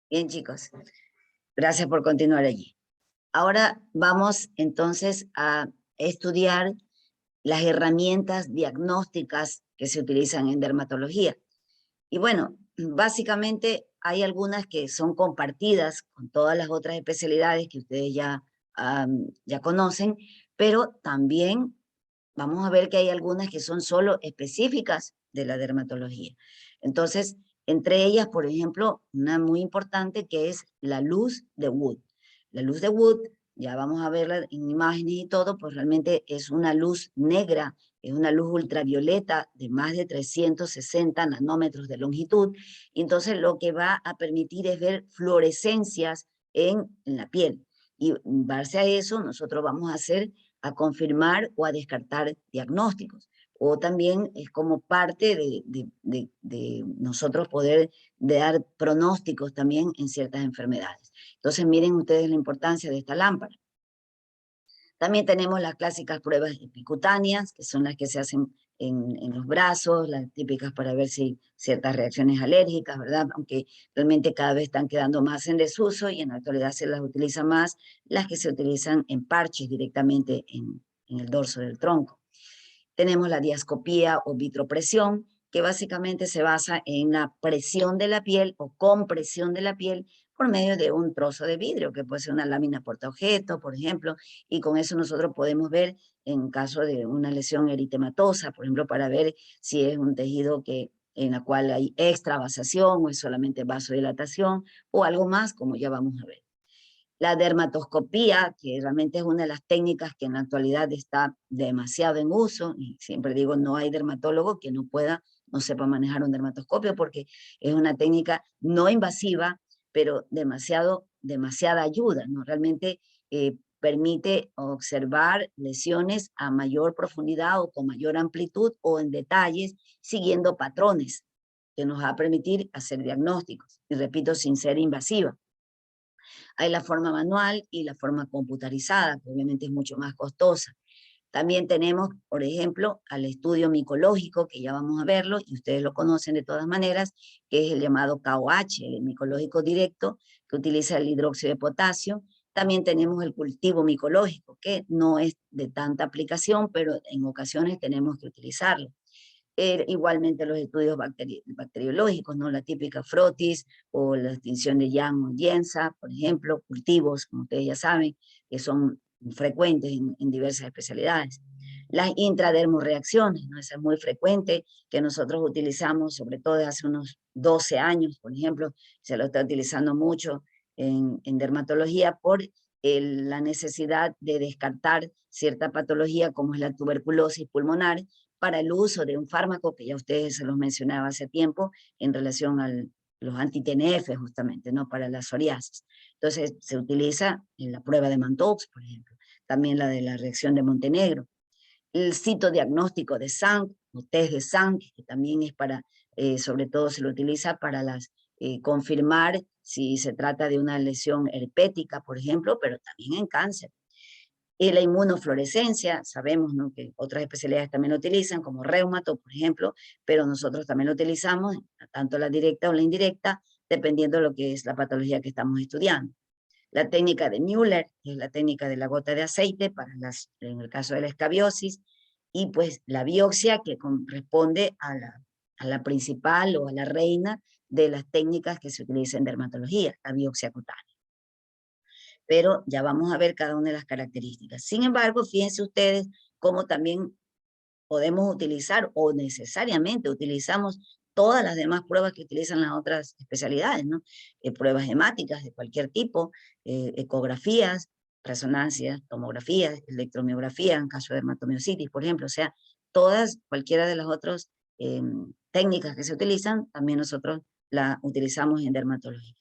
Bien, chicos, gracias por continuar allí. Ahora vamos entonces a estudiar las herramientas diagnósticas que se utilizan en dermatología. Y bueno, básicamente hay algunas que son compartidas con todas las otras especialidades que ustedes ya conocen, pero también vamos a ver que hay algunas que son solo específicas de la dermatología. Entonces, entre ellas, por ejemplo, una muy importante que es la luz de Wood. La luz de Wood, ya vamos a verla en imágenes y todo, pues realmente es una luz negra, es una luz ultravioleta de más de 360 nanómetros de longitud. Y entonces lo que va a permitir es ver fluorescencias en la piel. Y en base a eso, nosotros vamos a hacer a confirmar o a descartar diagnósticos. O también es como parte de nosotros poder dar pronósticos también en ciertas enfermedades. Entonces miren ustedes la importancia de esta lámpara. También tenemos las clásicas pruebas epicutáneas, que son las que se hacen en los brazos, las típicas para ver si ciertas reacciones alérgicas, ¿verdad? Aunque realmente cada vez están quedando más en desuso y en la actualidad se las utiliza más las que se utilizan en parches directamente en el dorso del tronco. Tenemos la diascopía o vitropresión, que básicamente se basa en la presión de la piel o compresión de la piel por medio de un trozo de vidrio, que puede ser una lámina portaobjeto, por ejemplo, y con eso nosotros podemos ver en caso de una lesión eritematosa, por ejemplo, para ver si es un tejido en la cual hay extravasación o es solamente vasodilatación o algo más, como ya vamos a ver. La dermatoscopía, que realmente es una de las técnicas que en la actualidad está demasiado en uso, y siempre digo, no hay dermatólogo que no sepa manejar un dermatoscopio, porque es una técnica no invasiva, pero demasiada ayuda, ¿no? Realmente permite observar lesiones a mayor profundidad o con mayor amplitud o en detalles, siguiendo patrones que nos va a permitir hacer diagnósticos, y repito, sin ser invasiva. Hay la forma manual y la forma computarizada, que obviamente es mucho más costosa. También tenemos, por ejemplo, al estudio micológico, que ya vamos a verlo, y ustedes lo conocen de todas maneras, que es el llamado KOH, el micológico directo, que utiliza el hidróxido de potasio. También tenemos el cultivo micológico, que no es de tanta aplicación, pero en ocasiones tenemos que utilizarlo. Igualmente los estudios bacteriológicos, ¿no? La típica frotis o la extinción de Young o Jensa, por ejemplo, cultivos, como ustedes ya saben, que son frecuentes en diversas especialidades. Las intradermorreacciones, ¿no? Esa es muy frecuente, que nosotros utilizamos, sobre todo desde hace unos 12 años, por ejemplo, se lo está utilizando mucho en dermatología por la necesidad de descartar cierta patología como es la tuberculosis pulmonar, para el uso de un fármaco que ya ustedes se los mencionaba hace tiempo en relación a los anti-TNF justamente, ¿no? Para la psoriasis. Entonces se utiliza en la prueba de Mantoux, por ejemplo, también la de la reacción de Montenegro. El citodiagnóstico de SANC, o test de SANC, que también es para, sobre todo se lo utiliza para confirmar si se trata de una lesión herpética, por ejemplo, pero también en cáncer. Y la inmunofluorescencia, sabemos, ¿no?, que otras especialidades también lo utilizan, como reumato, por ejemplo, pero nosotros también lo utilizamos, tanto la directa o la indirecta, dependiendo de lo que es la patología que estamos estudiando. La técnica de Müller, que es la técnica de la gota de aceite en el caso de la escabiosis, y pues la biopsia, que corresponde a la principal o a la reina de las técnicas que se utilizan en dermatología, la biopsia cutánea. Pero ya vamos a ver cada una de las características. Sin embargo, fíjense ustedes cómo también podemos utilizar o necesariamente utilizamos todas las demás pruebas que utilizan las otras especialidades, ¿no? Pruebas hemáticas de cualquier tipo, ecografías, resonancias, tomografías, electromiografía en caso de dermatomiositis, por ejemplo. O sea, cualquiera de las otras técnicas que se utilizan, también nosotros la utilizamos en dermatología.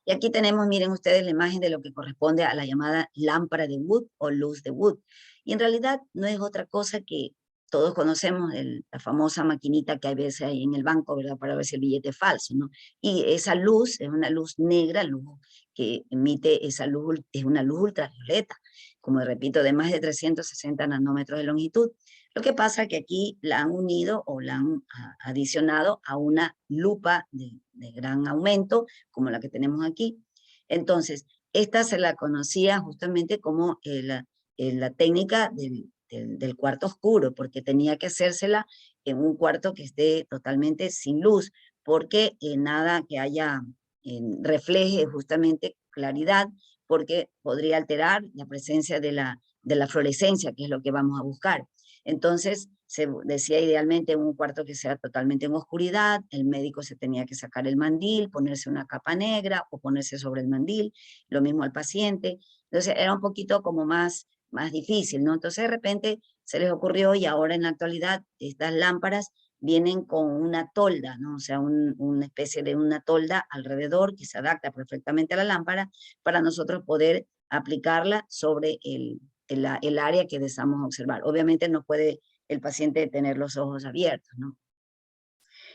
Y aquí tenemos, miren ustedes, la imagen de lo que corresponde a la llamada lámpara de Wood o luz de Wood. Y en realidad no es otra cosa que todos conocemos la famosa maquinita que hay veces ahí en el banco, ¿verdad?, para ver si el billete es falso, ¿no? Y esa luz es una luz negra, luz que emite esa luz, es una luz ultravioleta, como repito, de más de 360 nanómetros de longitud. Lo que pasa es que aquí la han unido o la han adicionado a una lupa de gran aumento, como la que tenemos aquí. Entonces, esta se la conocía justamente como la técnica del cuarto oscuro, porque tenía que hacérsela en un cuarto que esté totalmente sin luz, porque nada que haya refleje justamente claridad, porque podría alterar la presencia de la fluorescencia, que es lo que vamos a buscar. Entonces, se decía idealmente un cuarto que sea totalmente en oscuridad, el médico se tenía que sacar el mandil, ponerse una capa negra o ponerse sobre el mandil, lo mismo al paciente. Entonces, era un poquito como más difícil, ¿no? Entonces, de repente se les ocurrió y ahora en la actualidad estas lámparas vienen con una tolda, ¿no? O sea, una especie de una tolda alrededor que se adapta perfectamente a la lámpara para nosotros poder aplicarla sobre el área que deseamos observar. Obviamente no puede el paciente tener los ojos abiertos, ¿no?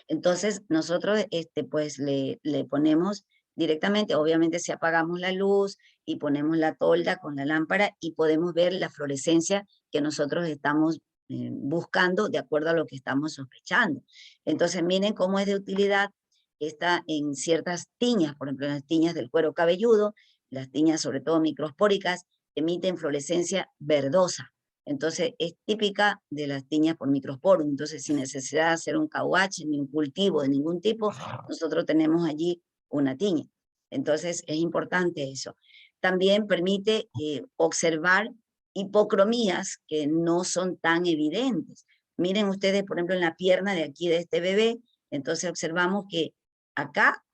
Entonces nosotros pues le ponemos directamente, obviamente si apagamos la luz y ponemos la tolda con la lámpara y podemos ver la fluorescencia que nosotros estamos buscando de acuerdo a lo que estamos sospechando. Entonces miren cómo es de utilidad, está en ciertas tiñas, por ejemplo en las tiñas del cuero cabelludo, las tiñas sobre todo microspóricas, emiten fluorescencia verdosa. Entonces, es típica de las tiñas por microsporum. Entonces, sin necesidad de hacer un KUH ni un cultivo de ningún tipo, nosotros tenemos allí una tiña. Entonces, es importante eso. También permite observar hipocromías que no son tan evidentes. Miren ustedes, por ejemplo, en la pierna de aquí de este bebé, entonces observamos que acá,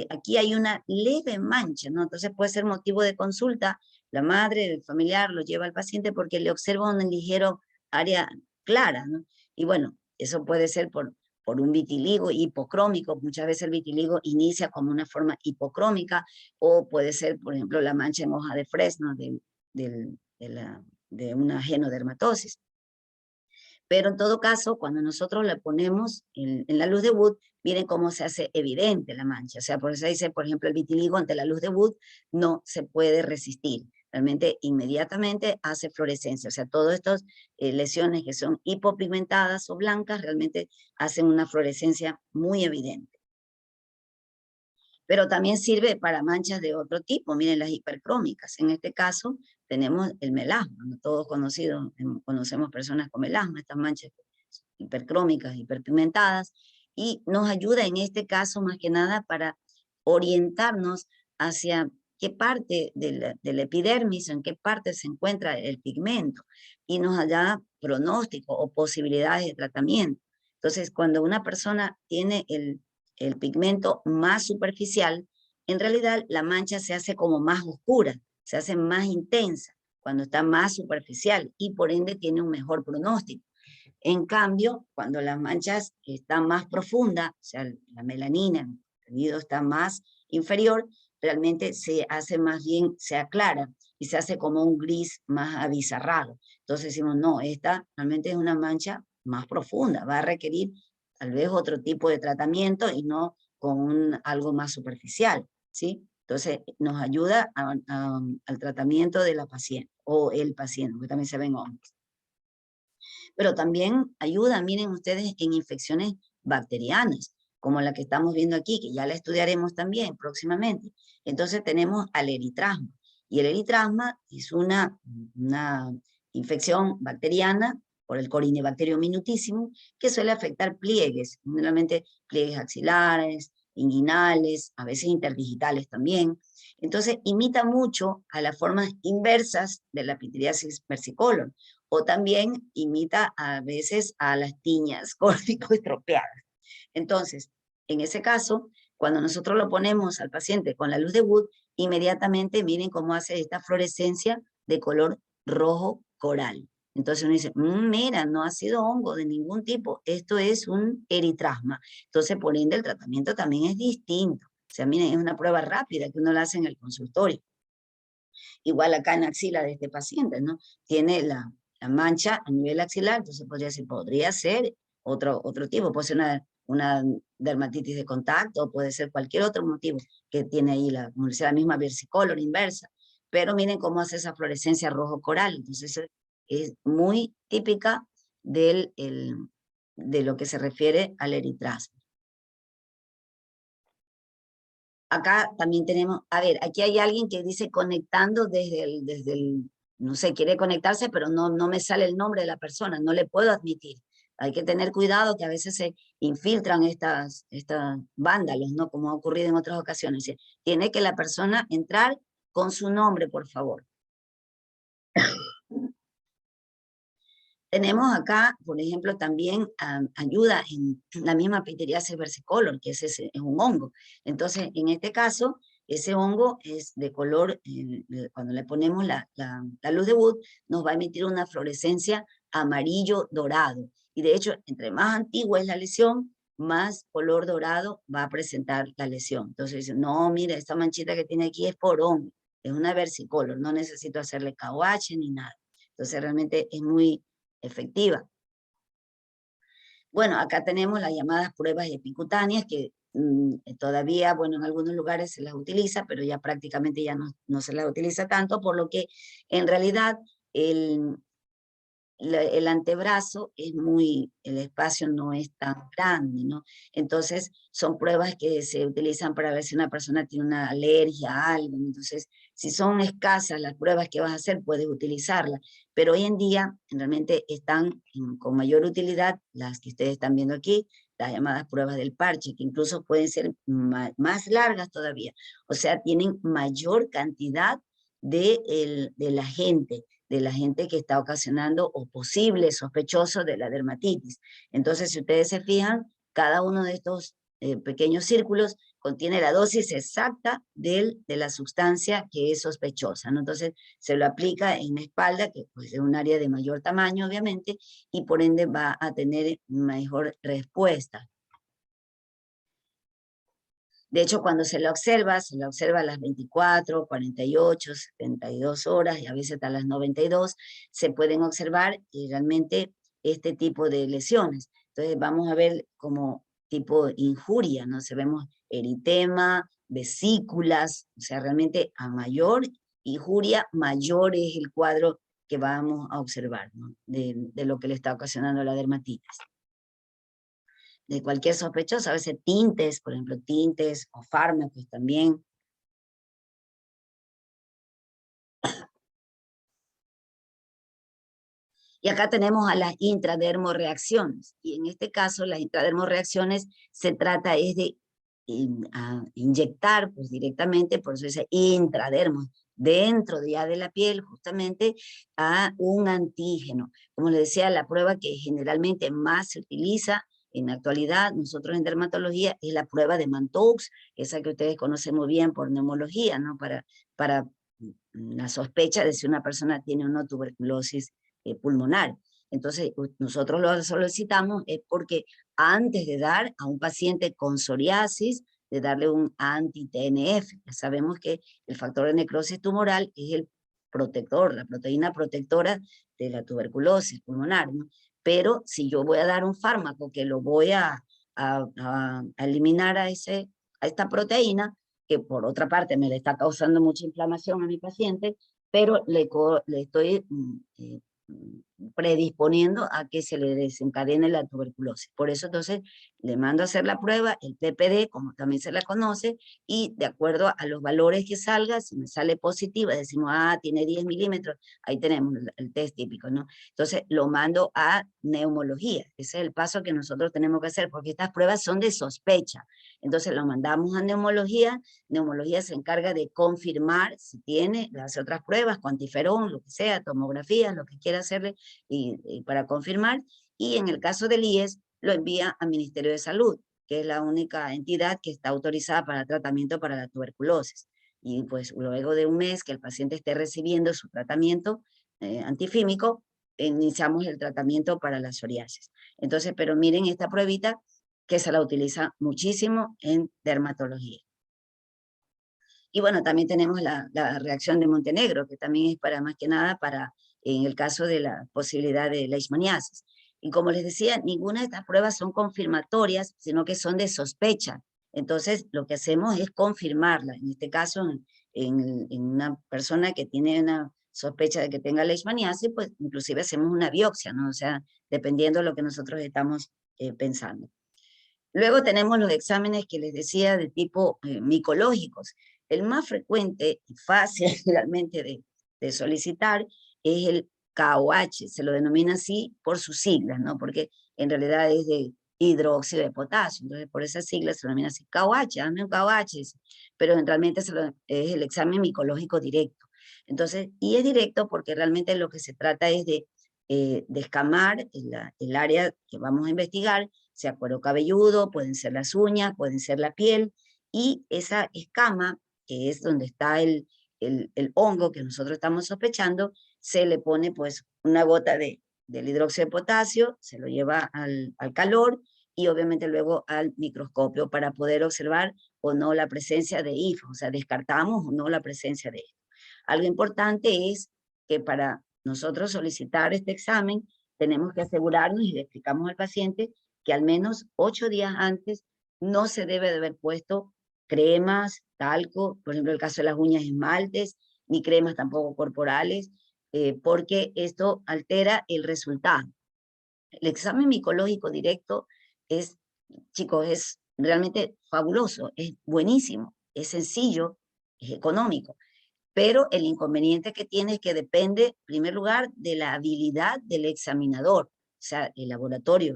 aquí hay una leve mancha, ¿no? Entonces puede ser motivo de consulta. La madre, el familiar lo lleva al paciente porque le observa un ligero área clara, ¿no? Y bueno, eso puede ser por un vitiligo hipocrómico. Muchas veces el vitiligo inicia como una forma hipocrómica, o puede ser, por ejemplo, la mancha en hoja de fresno de una genodermatosis. Pero en todo caso, cuando nosotros la ponemos en la luz de Wood, miren cómo se hace evidente la mancha. O sea, por eso dice, por ejemplo, el vitiligo ante la luz de Wood no se puede resistir. Realmente inmediatamente hace fluorescencia. O sea, todas estas lesiones que son hipopigmentadas o blancas realmente hacen una fluorescencia muy evidente. Pero también sirve para manchas de otro tipo, miren las hipercrómicas. En este caso tenemos el melasma, ¿no? Todos conocemos personas con melasma, estas manchas hipercrómicas, hiperpigmentadas, y nos ayuda en este caso más que nada para orientarnos hacia qué parte de la epidermis, en qué parte se encuentra el pigmento, y nos da pronóstico o posibilidades de tratamiento. Entonces, cuando una persona tiene el pigmento más superficial, en realidad la mancha se hace como más oscura, se hace más intensa cuando está más superficial y por ende tiene un mejor pronóstico. En cambio, cuando las manchas están más profundas, o sea, la melanina, el tejido está más inferior, realmente se hace más bien, se aclara y se hace como un gris más abizarrado. Entonces decimos, no, esta realmente es una mancha más profunda, va a requerir tal vez otro tipo de tratamiento y no con algo más superficial, ¿sí? Entonces nos ayuda al tratamiento de la paciente o el paciente, porque también se ven hombres. Pero también ayuda, miren ustedes, en infecciones bacterianas, como la que estamos viendo aquí, que ya la estudiaremos también próximamente. Entonces tenemos al eritrasma, y el eritrasma es una infección bacteriana por el Corynebacterium minutissimum, que suele afectar pliegues, generalmente pliegues axilares, inguinales, a veces interdigitales también. Entonces imita mucho a las formas inversas de la pityriasis versicolor, o también imita a veces a las tiñas córtico-estropeadas. Entonces, en ese caso, cuando nosotros lo ponemos al paciente con la luz de Wood, inmediatamente miren cómo hace esta fluorescencia de color rojo coral. Entonces uno dice, mira, no ha sido hongo de ningún tipo, esto es un eritrasma. Entonces, por ende, el tratamiento también es distinto. O sea, miren, es una prueba rápida que uno la hace en el consultorio. Igual acá en la axila de este paciente, ¿no? Tiene la mancha a nivel axilar, entonces podría ser otro tipo, puede ser una dermatitis de contacto, puede ser cualquier otro motivo que tiene ahí, como decía, la misma versicolor inversa. Pero miren cómo hace esa fluorescencia rojo coral, entonces es muy típica de lo que se refiere al eritrasma. Acá también tenemos, a ver, aquí hay alguien que dice conectando desde el no sé, quiere conectarse, pero no me sale el nombre de la persona, no le puedo admitir. Hay que tener cuidado que a veces se infiltran estas vándalos, ¿no? Como ha ocurrido en otras ocasiones. Tiene que la persona entrar con su nombre, por favor. Tenemos acá, por ejemplo, también ayuda en la misma pityriasis versicolor, que es un hongo. Entonces, en este caso, ese hongo es de color, cuando le ponemos la luz de Wood, nos va a emitir una fluorescencia amarillo dorado. Y de hecho, entre más antigua es la lesión, más color dorado va a presentar la lesión. Entonces dicen, no, mira, esta manchita que tiene aquí es por hongo, es una versicolor, no necesito hacerle KOH ni nada. Entonces realmente es muy efectiva. Bueno, acá tenemos las llamadas pruebas epicutáneas que todavía, bueno, en algunos lugares se las utiliza, pero ya prácticamente ya no se las utiliza tanto, por lo que en realidad el antebrazo es el espacio no es tan grande, ¿no? Entonces, son pruebas que se utilizan para ver si una persona tiene una alergia a algo. Entonces, si son escasas las pruebas que vas a hacer, puedes utilizarlas. Pero hoy en día, realmente están con mayor utilidad las que ustedes están viendo aquí, las llamadas pruebas del parche, que incluso pueden ser más largas todavía. O sea, tienen mayor cantidad de la gente que está ocasionando o posible sospechoso de la dermatitis. Entonces, si ustedes se fijan, cada uno de estos pequeños círculos contiene la dosis exacta de la sustancia que es sospechosa, ¿no? Entonces, se lo aplica en la espalda, que pues, es un área de mayor tamaño, obviamente, y por ende va a tener mejor respuesta. De hecho, cuando se la observa a las 24, 48, 72 horas y a veces hasta las 92, se pueden observar realmente este tipo de lesiones. Entonces vamos a ver como tipo injuria, ¿no? Se vemos eritema, vesículas, o sea, realmente a mayor injuria, mayor es el cuadro que vamos a observar, ¿no? de lo que le está ocasionando la dermatitis. De cualquier sospechoso, a veces tintes, por ejemplo, tintes o fármacos también. Y acá tenemos a las intradermorreacciones. Y en este caso, las intradermorreacciones se trata es de inyectar pues, directamente, por eso dice intradermo, dentro ya de la piel, justamente, a un antígeno. Como les decía, la prueba que generalmente más se utiliza en la actualidad, nosotros en dermatología, es la prueba de Mantoux, esa que ustedes conocen muy bien por neumología, ¿no? Para la sospecha de si una persona tiene o no tuberculosis pulmonar. Entonces, nosotros lo solicitamos es porque antes de dar a un paciente con psoriasis, de darle un anti-TNF, ya sabemos que el factor de necrosis tumoral es el protector, la proteína protectora de la tuberculosis pulmonar, ¿no? Pero si yo voy a dar un fármaco que lo voy a eliminar a esta proteína, que por otra parte me le está causando mucha inflamación a mi paciente, pero le estoy predisponiendo a que se le desencadene la tuberculosis. Por eso entonces le mando a hacer la prueba, el PPD, como también se la conoce, y de acuerdo a los valores que salga, si me sale positiva, decimos, tiene 10 milímetros, ahí tenemos el test típico, ¿no? Entonces lo mando a neumología, ese es el paso que nosotros tenemos que hacer, porque estas pruebas son de sospecha. Entonces lo mandamos a neumología se encarga de confirmar si tiene, le hace otras pruebas, cuantiferón, lo que sea, tomografías, lo que quiera hacerle y para confirmar, y en el caso del IES lo envía al Ministerio de Salud, que es la única entidad que está autorizada para tratamiento para la tuberculosis. Y pues luego de un mes que el paciente esté recibiendo su tratamiento antifímico, iniciamos el tratamiento para la psoriasis. Entonces, pero miren esta pruebita que se la utiliza muchísimo en dermatología. Y bueno, también tenemos la reacción de Montenegro, que también es para más que nada para, en el caso de la posibilidad de leishmaniasis. Y como les decía, ninguna de estas pruebas son confirmatorias, sino que son de sospecha. Entonces, lo que hacemos es confirmarla. En este caso, en una persona que tiene una sospecha de que tenga leishmaniasis, pues inclusive hacemos una biopsia, ¿no? O sea, dependiendo de lo que nosotros estamos pensando. Luego tenemos los exámenes que les decía de tipo micológicos. El más frecuente y fácil realmente de solicitar es el KOH, se lo denomina así por sus siglas, ¿no? Porque en realidad es de hidróxido de potasio, entonces por esas siglas se denomina así KOH, dame un KOH, pero realmente es el examen micológico directo. Entonces, y es directo porque realmente lo que se trata es de escamar el área que vamos a investigar, sea cuero cabelludo, pueden ser las uñas, pueden ser la piel, y esa escama, que es donde está el hongo que nosotros estamos sospechando, se le pone pues una gota del hidróxido de potasio, se lo lleva al calor y obviamente luego al microscopio para poder observar o no la presencia de hifos, o sea, descartamos o no la presencia de esto. Algo importante es que para nosotros solicitar este examen tenemos que asegurarnos y le explicamos al paciente que al menos 8 días antes no se debe de haber puesto cremas, talco, por ejemplo, el caso de las uñas, esmaltes, ni cremas tampoco corporales, porque esto altera el resultado. El examen micológico directo es, chicos, es realmente fabuloso, es buenísimo, es sencillo, es económico, pero el inconveniente que tiene es que depende, en primer lugar, de la habilidad del examinador, o sea, el laboratorio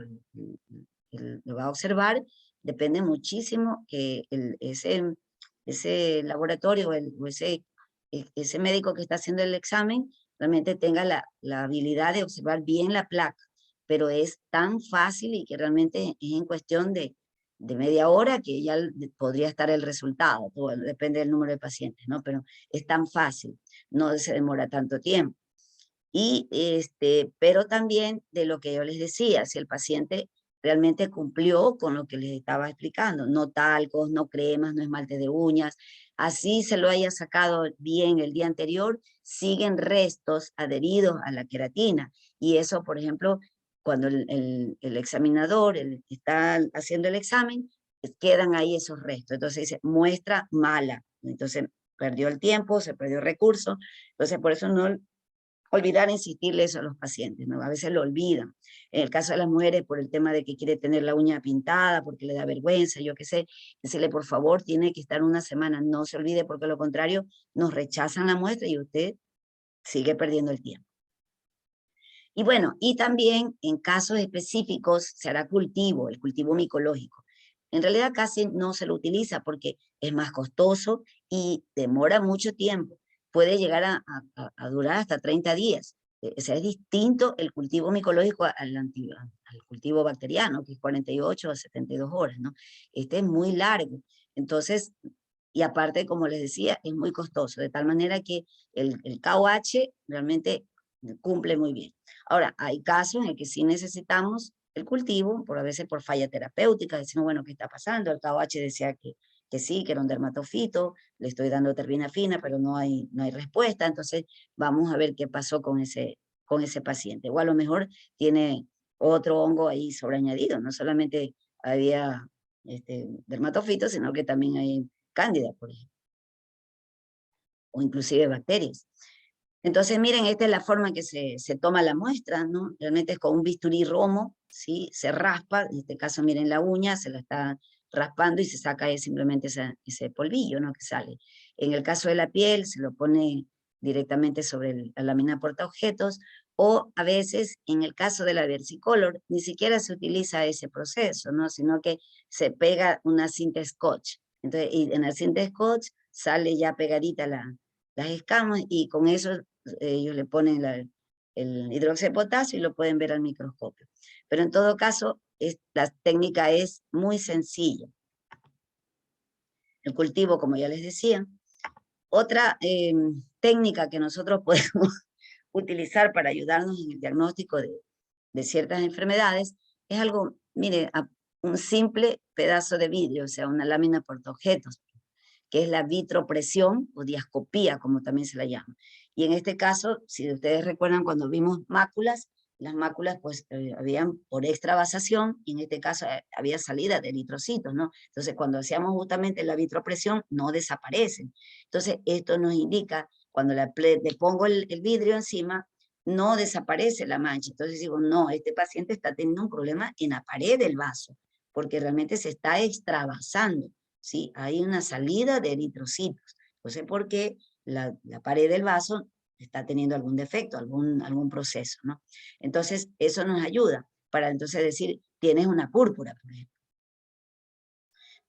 lo va a observar, depende muchísimo que ese laboratorio o ese médico que está haciendo el examen realmente tenga la habilidad de observar bien la placa, pero es tan fácil y que realmente es en cuestión de media hora que ya podría estar el resultado, todo, depende del número de pacientes, ¿no? Pero es tan fácil, no se demora tanto tiempo. Y pero también de lo que yo les decía, si el paciente realmente cumplió con lo que les estaba explicando, no talcos, no cremas, no esmalte de uñas, así se lo haya sacado bien el día anterior, siguen restos adheridos a la queratina. Y eso, por ejemplo, cuando el examinador está haciendo el examen, quedan ahí esos restos. Entonces dice, muestra mala. Entonces perdió el tiempo, se perdió el recurso. Entonces por eso no olvidar insistirle eso a los pacientes, ¿no? A veces lo olvidan. En el caso de las mujeres, por el tema de que quiere tener la uña pintada, porque le da vergüenza, yo qué sé, decirle, por favor, tiene que estar una semana, no se olvide, porque lo contrario, nos rechazan la muestra y usted sigue perdiendo el tiempo. Y bueno, y también en casos específicos se hará cultivo, el cultivo micológico. En realidad casi no se lo utiliza porque es más costoso y demora mucho tiempo. Puede llegar a durar hasta 30 días. O sea, es distinto el cultivo micológico al cultivo bacteriano, que es 48 a 72 horas, ¿no? Este es muy largo. Entonces, y aparte, como les decía, es muy costoso, de tal manera que el KOH realmente cumple muy bien. Ahora, hay casos en el que sí necesitamos el cultivo, a veces por falla terapéutica, decimos, bueno, ¿qué está pasando? El KOH decía que sí, que era un dermatofito, le estoy dando terbinafina, pero no hay respuesta, entonces vamos a ver qué pasó con ese paciente. O a lo mejor tiene otro hongo ahí sobreañadido, no solamente había dermatofito, sino que también hay cándida, por ejemplo, o inclusive bacterias. Entonces, miren, esta es la forma en que se toma la muestra, ¿no? Realmente es con un bisturí romo, ¿sí? Se raspa, en este caso, miren la uña, se la está raspando y se saca simplemente ese polvillo, ¿no? Que sale. En el caso de la piel, se lo pone directamente sobre la lámina portaobjetos, o a veces, en el caso de la versicolor, ni siquiera se utiliza ese proceso, ¿no? Sino que se pega una cinta scotch. Entonces, y en la cinta scotch sale ya pegadita las escamas y con eso ellos le ponen el hidróxido de potasio y lo pueden ver al microscopio. Pero en todo caso, la técnica es muy sencilla. El cultivo, como ya les decía. Otra técnica que nosotros podemos utilizar para ayudarnos en el diagnóstico de ciertas enfermedades es algo, mire, un simple pedazo de vidrio, o sea, una lámina portaobjetos, que es la vitropresión o diascopía, como también se la llama. Y en este caso, si ustedes recuerdan cuando vimos máculas, las máculas pues habían por extravasación, y en este caso había salida de eritrocitos, ¿no? Entonces cuando hacíamos justamente la vitropresión no desaparecen. Entonces esto nos indica cuando le pongo el vidrio encima, no desaparece la mancha. Entonces digo, no, este paciente está teniendo un problema en la pared del vaso, porque realmente se está extravasando, ¿sí? Hay una salida de eritrocitos. Entonces, ¿por qué la pared del vaso está teniendo algún defecto, algún proceso, ¿no? Entonces, eso nos ayuda para entonces decir, tienes una púrpura, por ejemplo.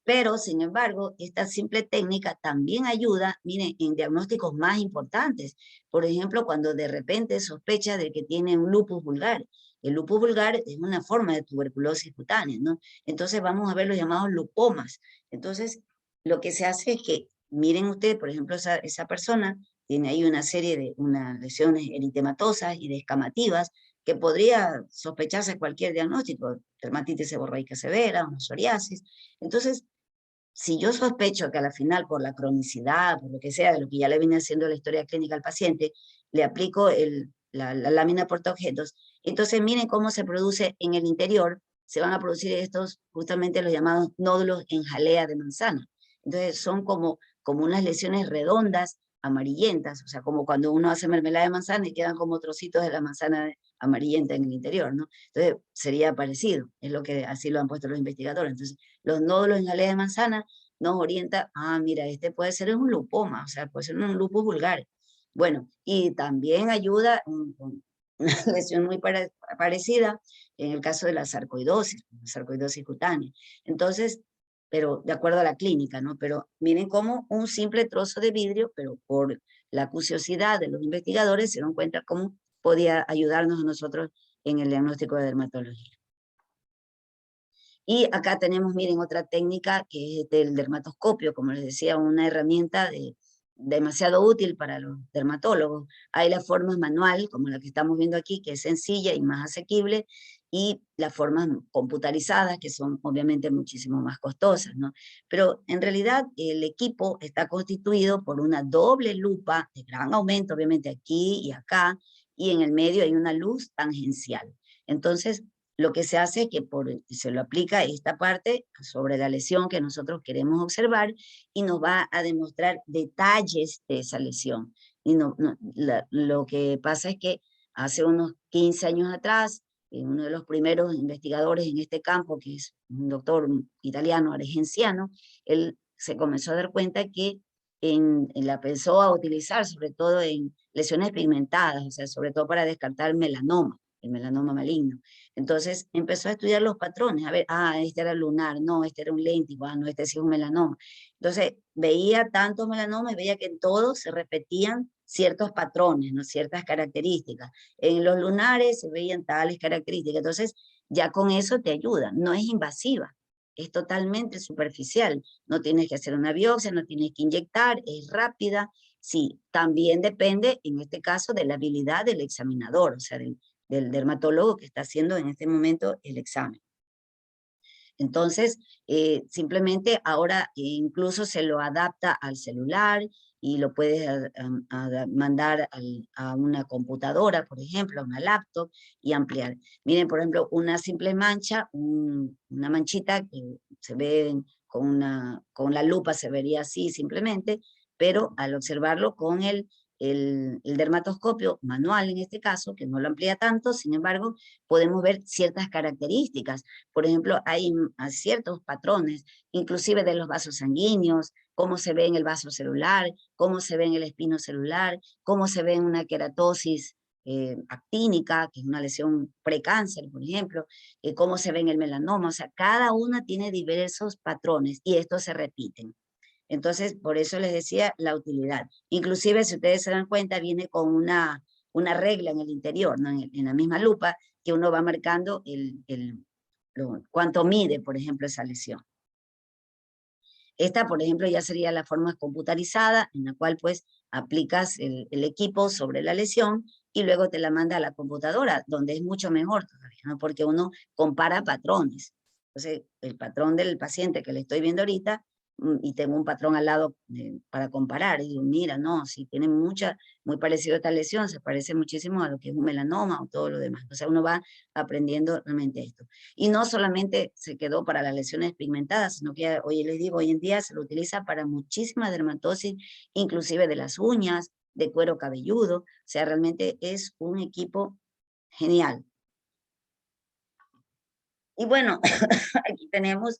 Pero, sin embargo, esta simple técnica también ayuda, miren, en diagnósticos más importantes. Por ejemplo, cuando de repente sospecha de que tiene un lupus vulgar. El lupus vulgar es una forma de tuberculosis cutánea, ¿no? Entonces vamos a ver los llamados lupomas. Entonces, lo que se hace es que, miren ustedes, por ejemplo, esa persona tiene ahí una serie de unas lesiones eritematosas y descamativas que podría sospecharse cualquier diagnóstico, dermatitis seborreica severa, una psoriasis. Entonces, si yo sospecho que a la final, por la cronicidad, por lo que sea, de lo que ya le viene haciendo la historia clínica al paciente, le aplico la lámina portaobjetos, entonces miren cómo se produce en el interior, se van a producir estos, justamente los llamados nódulos en jalea de manzana. Entonces son como unas lesiones redondas, amarillentas, o sea, como cuando uno hace mermelada de manzana y quedan como trocitos de la manzana amarillenta en el interior, ¿no? Entonces sería parecido, es lo que así lo han puesto los investigadores. Entonces, los nódulos en jalea de manzana nos orienta, mira, este puede ser un lupoma, o sea, puede ser un lupus vulgar. Bueno, y también ayuda una lesión muy parecida en el caso de la sarcoidosis cutánea. Entonces, pero de acuerdo a la clínica, ¿no? Pero miren cómo un simple trozo de vidrio, pero por la acuciosidad de los investigadores se dieron cuenta cómo podía ayudarnos a nosotros en el diagnóstico de dermatología. Y acá tenemos, miren, otra técnica que es el dermatoscopio, como les decía, una herramienta demasiado útil para los dermatólogos. Hay las formas manual, como la que estamos viendo aquí, que es sencilla y más asequible, y las formas computarizadas, que son obviamente muchísimo más costosas, ¿no? Pero en realidad el equipo está constituido por una doble lupa de gran aumento, obviamente aquí y acá, y en el medio hay una luz tangencial. Entonces, lo que se hace es que se lo aplica esta parte sobre la lesión que nosotros queremos observar y nos va a demostrar detalles de esa lesión. Y lo que pasa es que hace unos 15 años atrás, uno de los primeros investigadores en este campo, que es un doctor italiano, argensiano, él se comenzó a dar cuenta que la empezó a utilizar sobre todo en lesiones pigmentadas, o sea, sobre todo para descartar melanoma, el melanoma maligno. Entonces empezó a estudiar los patrones, a ver, este era lunar, no, este era un léntico, no, este sí es un melanoma. Entonces veía tantos melanomas y veía que en todos se repetían ciertos patrones, ¿no? Ciertas características. En los lunares se veían tales características, entonces ya con eso te ayuda, no es invasiva, es totalmente superficial, no tienes que hacer una biopsia, no tienes que inyectar, es rápida. Sí, también depende, en este caso, de la habilidad del examinador, o sea, del dermatólogo que está haciendo en este momento el examen. Entonces, simplemente ahora incluso se lo adapta al celular y lo puedes mandar a una computadora, por ejemplo, a una laptop y ampliar. Miren, por ejemplo, una simple mancha, una manchita que se ve con la lupa se vería así simplemente, pero al observarlo con el dermatoscopio manual en este caso, que no lo amplía tanto, sin embargo, podemos ver ciertas características. Por ejemplo, hay ciertos patrones, inclusive de los vasos sanguíneos, cómo se ve en el vaso celular, cómo se ve en el espino celular, cómo se ve en una queratosis actínica, que es una lesión precáncer, por ejemplo, cómo se ve en el melanoma. O sea, cada una tiene diversos patrones y estos se repiten. Entonces, por eso les decía la utilidad. Inclusive, si ustedes se dan cuenta, viene con una regla en el interior, ¿no? En la misma lupa, que uno va marcando cuánto mide, por ejemplo, esa lesión. Esta, por ejemplo, ya sería la forma computarizada, en la cual pues aplicas el equipo sobre la lesión y luego te la manda a la computadora, donde es mucho mejor todavía, ¿no? Porque uno compara patrones. Entonces, el patrón del paciente que le estoy viendo ahorita, y tengo un patrón al lado para comparar, y digo, mira, no, si tiene muy parecido a esta lesión, se parece muchísimo a lo que es un melanoma o todo lo demás. O sea, uno va aprendiendo realmente esto. Y no solamente se quedó para las lesiones pigmentadas, sino que hoy les digo, hoy en día se lo utiliza para muchísima dermatosis, inclusive de las uñas, de cuero cabelludo, o sea, realmente es un equipo genial. Y bueno, aquí tenemos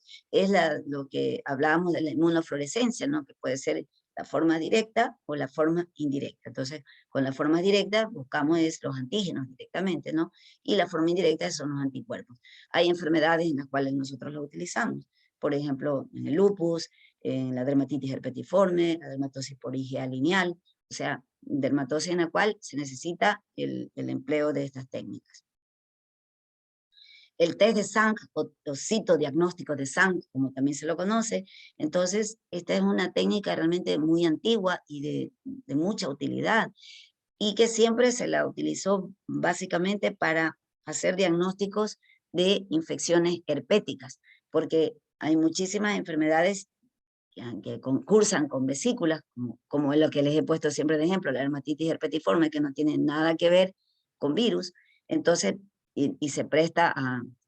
lo que hablábamos de la inmunofluorescencia, ¿no? Que puede ser la forma directa o la forma indirecta. Entonces, con la forma directa buscamos los antígenos directamente, ¿no? Y la forma indirecta son los anticuerpos. Hay enfermedades en las cuales nosotros lo utilizamos. Por ejemplo, en el lupus, en la dermatitis herpetiforme, la dermatosis por IgA lineal, o sea, dermatosis en la cual se necesita el empleo de estas técnicas. El test de Sang o citodiagnóstico de Sang, como también se lo conoce. Entonces, esta es una técnica realmente muy antigua y de mucha utilidad, y que siempre se la utilizó básicamente para hacer diagnósticos de infecciones herpéticas, porque hay muchísimas enfermedades que concursan con vesículas, como es lo que les he puesto siempre de ejemplo, la dermatitis herpetiforme, que no tiene nada que ver con virus, entonces, y se presta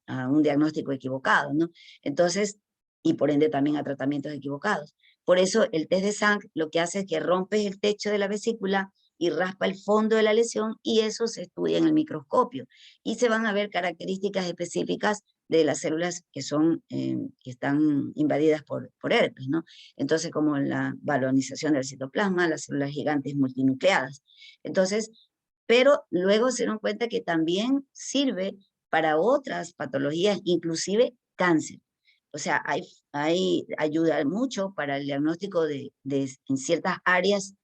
a un diagnóstico equivocado, ¿no? Entonces, y por ende también a tratamientos equivocados. Por eso el test de Sang lo que hace es que rompes el techo de la vesícula y raspa el fondo de la lesión, y eso se estudia en el microscopio. Y se van a ver características específicas de las células que están invadidas por herpes, ¿no? Entonces, como la balonización del citoplasma, las células gigantes multinucleadas. Entonces, pero luego se dieron cuenta que también sirve para otras patologías, inclusive cáncer. O sea, ayuda mucho para el diagnóstico en ciertas áreas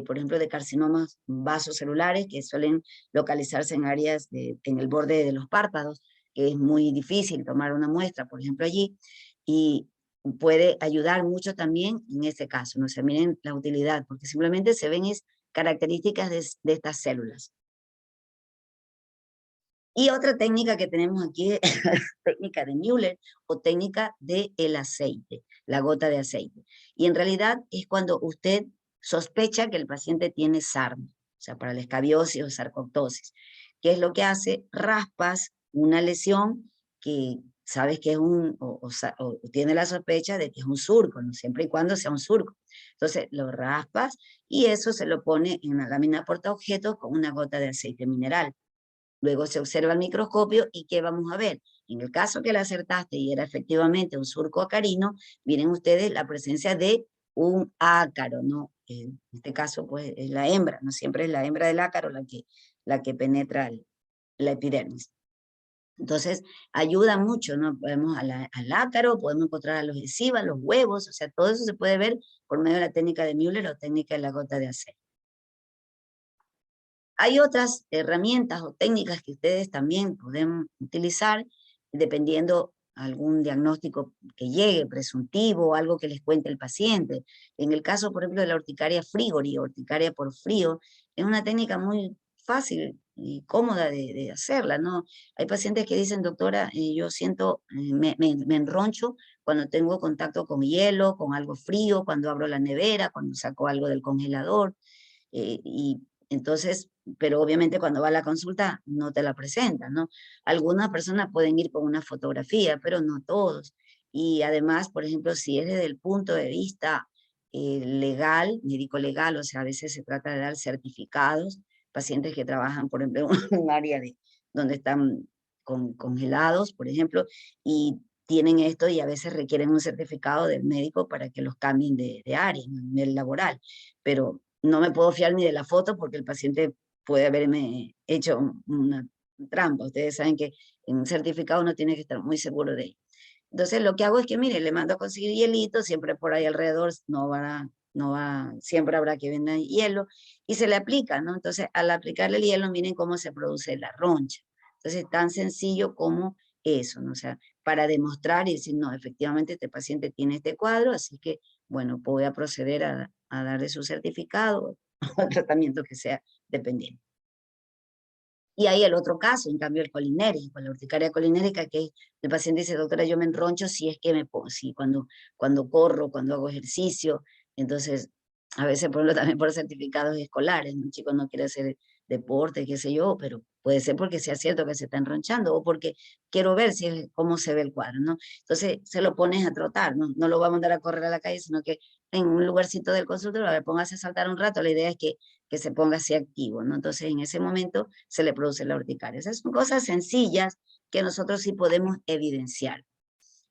por ejemplo, de carcinomas vasocelulares que suelen localizarse en áreas en el borde de los párpados, que es muy difícil tomar una muestra, por ejemplo, allí, y puede ayudar mucho también en ese caso. No se miren la utilidad, porque simplemente se ven características de estas células. Y otra técnica que tenemos aquí es técnica de Müller o técnica del aceite, la gota de aceite. Y en realidad es cuando usted sospecha que el paciente tiene sarna, o sea, para la escabiosis o sarcoptosis. ¿Qué es lo que hace? Raspas una lesión que sabes que es o tiene la sospecha de que es un surco, ¿no? Siempre y cuando sea un surco. Entonces lo raspas y eso se lo pone en una lámina portaobjetos con una gota de aceite mineral. Luego se observa el microscopio y ¿qué vamos a ver? En el caso que la acertaste y era efectivamente un surco acarino, miren ustedes la presencia de un ácaro, ¿no? En este caso, pues, es la hembra, no siempre es la hembra del ácaro la que penetra la epidermis. Entonces, ayuda mucho, ¿no? Podemos al ácaro, podemos encontrar a los escivas, los huevos, o sea, todo eso se puede ver por medio de la técnica de Müller o técnica de la gota de aceite. Hay otras herramientas o técnicas que ustedes también pueden utilizar dependiendo algún diagnóstico que llegue, presuntivo, o algo que les cuente el paciente. En el caso, por ejemplo, de la urticaria frigori, urticaria por frío, es una técnica muy fácil y cómoda de hacerla, ¿no? Hay pacientes que dicen, doctora, yo siento, me enroncho cuando tengo contacto con hielo, con algo frío, cuando abro la nevera, cuando saco algo del congelador, y entonces, pero obviamente cuando va a la consulta no te la presentan, ¿no? Algunas personas pueden ir con una fotografía, pero no todos. Y además, por ejemplo, si es desde el punto de vista legal, médico legal, o sea, a veces se trata de dar certificados, pacientes que trabajan, por ejemplo, en un área donde están congelados, por ejemplo, y tienen esto y a veces requieren un certificado del médico para que los cambien de área, ¿no? A nivel laboral. Pero no me puedo fiar ni de la foto porque el paciente puede haberme hecho una trampa. Ustedes saben que en un certificado uno tiene que estar muy seguro de ello. Entonces lo que hago es que, mire, le mando a conseguir hielito, siempre por ahí alrededor siempre habrá que vender hielo, y se le aplica, ¿no? Entonces al aplicarle el hielo, miren cómo se produce la roncha. Entonces tan sencillo como eso, ¿no? O sea, para demostrar y decir, no, efectivamente este paciente tiene este cuadro, así que, bueno, voy a proceder a darle su certificado o tratamiento que sea dependiente. Y hay el otro caso, en cambio, el colinérico, la urticaria colinérica, que el paciente dice, doctora, yo me enroncho si es que si cuando corro, cuando hago ejercicio. Entonces, a veces, por ejemplo, también por certificados escolares, un chico no quiere hacer deporte, qué sé yo, pero Puede ser porque sea cierto que se está enronchando o porque quiero ver cómo se ve el cuadro, ¿no? Entonces se lo pones a trotar, ¿no? No lo va a mandar a correr a la calle, sino que en un lugarcito del consultorio, a ver, póngase a saltar un rato, la idea es que se ponga así activo, ¿no? Entonces en ese momento se le produce la urticaria. Esas son cosas sencillas que nosotros sí podemos evidenciar.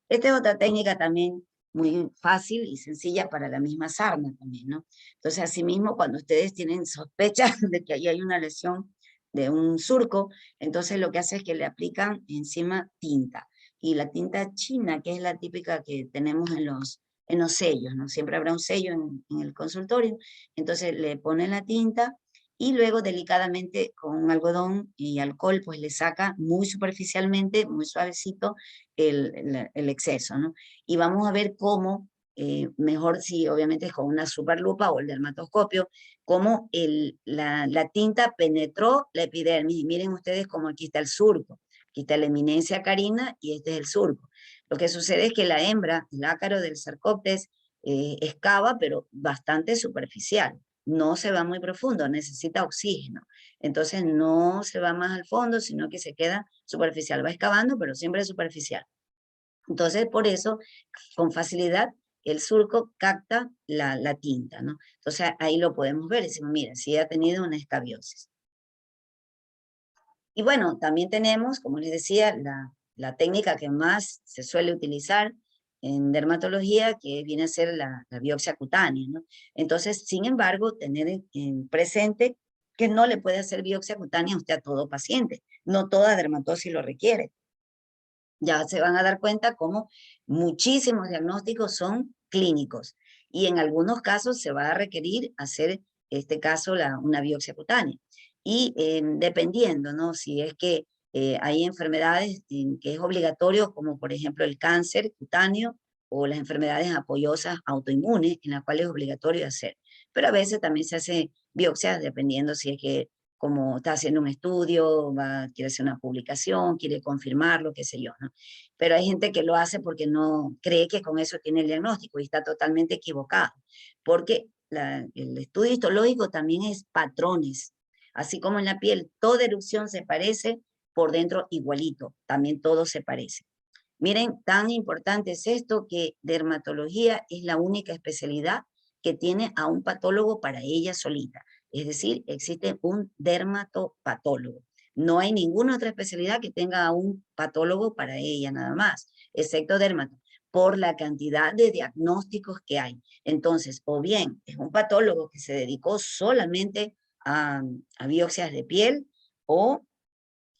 Esta es otra técnica también muy fácil y sencilla para la misma sarna también, ¿no? Entonces, asimismo, cuando ustedes tienen sospechas de que ahí hay una lesión de un surco, entonces lo que hace es que le aplican encima tinta. Y la tinta china, que es la típica que tenemos en los sellos, ¿no? Siempre habrá un sello en el consultorio. Entonces le ponen la tinta y luego delicadamente con un algodón y alcohol, pues le saca muy superficialmente, muy suavecito, el exceso, ¿no? Y vamos a ver cómo, mejor si obviamente es con una superlupa o el dermatoscopio, cómo la tinta penetró la epidermis. Y miren ustedes cómo aquí está el surco, aquí está la eminencia carina y este es el surco. Lo que sucede es que la hembra, el ácaro del Sarcoptes, excava, pero bastante superficial. No se va muy profundo, necesita oxígeno. Entonces no se va más al fondo, sino que se queda superficial. Va excavando, pero siempre superficial. Entonces, por eso, con facilidad, el surco capta la tinta, ¿no? Entonces, ahí lo podemos ver. Decimos, mira, sí ha tenido una escabiosis. Y bueno, también tenemos, como les decía, la técnica que más se suele utilizar en dermatología, que viene a ser la biopsia cutánea, ¿no? Entonces, sin embargo, tener en presente que no le puede hacer biopsia cutánea a usted a todo paciente. No toda dermatosis lo requiere. Ya se van a dar cuenta cómo muchísimos diagnósticos son clínicos y en algunos casos se va a requerir hacer, este caso, una biopsia cutánea. Y dependiendo, ¿no? Si es que hay enfermedades en que es obligatorio, como por ejemplo el cáncer cutáneo o las enfermedades apoyosas autoinmunes, en las cuales es obligatorio hacer. Pero a veces también se hace biopsias dependiendo si es que como está haciendo un estudio, quiere hacer una publicación, quiere confirmarlo, qué sé yo, ¿no? Pero hay gente que lo hace porque no cree que con eso tiene el diagnóstico y está totalmente equivocado, porque el estudio histológico también es patrones, así como en la piel, toda erupción se parece, por dentro igualito, también todo se parece. Miren, tan importante es esto que dermatología es la única especialidad que tiene a un patólogo para ella solita. Es decir, existe un dermatopatólogo. No hay ninguna otra especialidad que tenga a un patólogo para ella nada más, excepto dermato, por la cantidad de diagnósticos que hay. Entonces, o bien es un patólogo que se dedicó solamente a biopsias de piel, o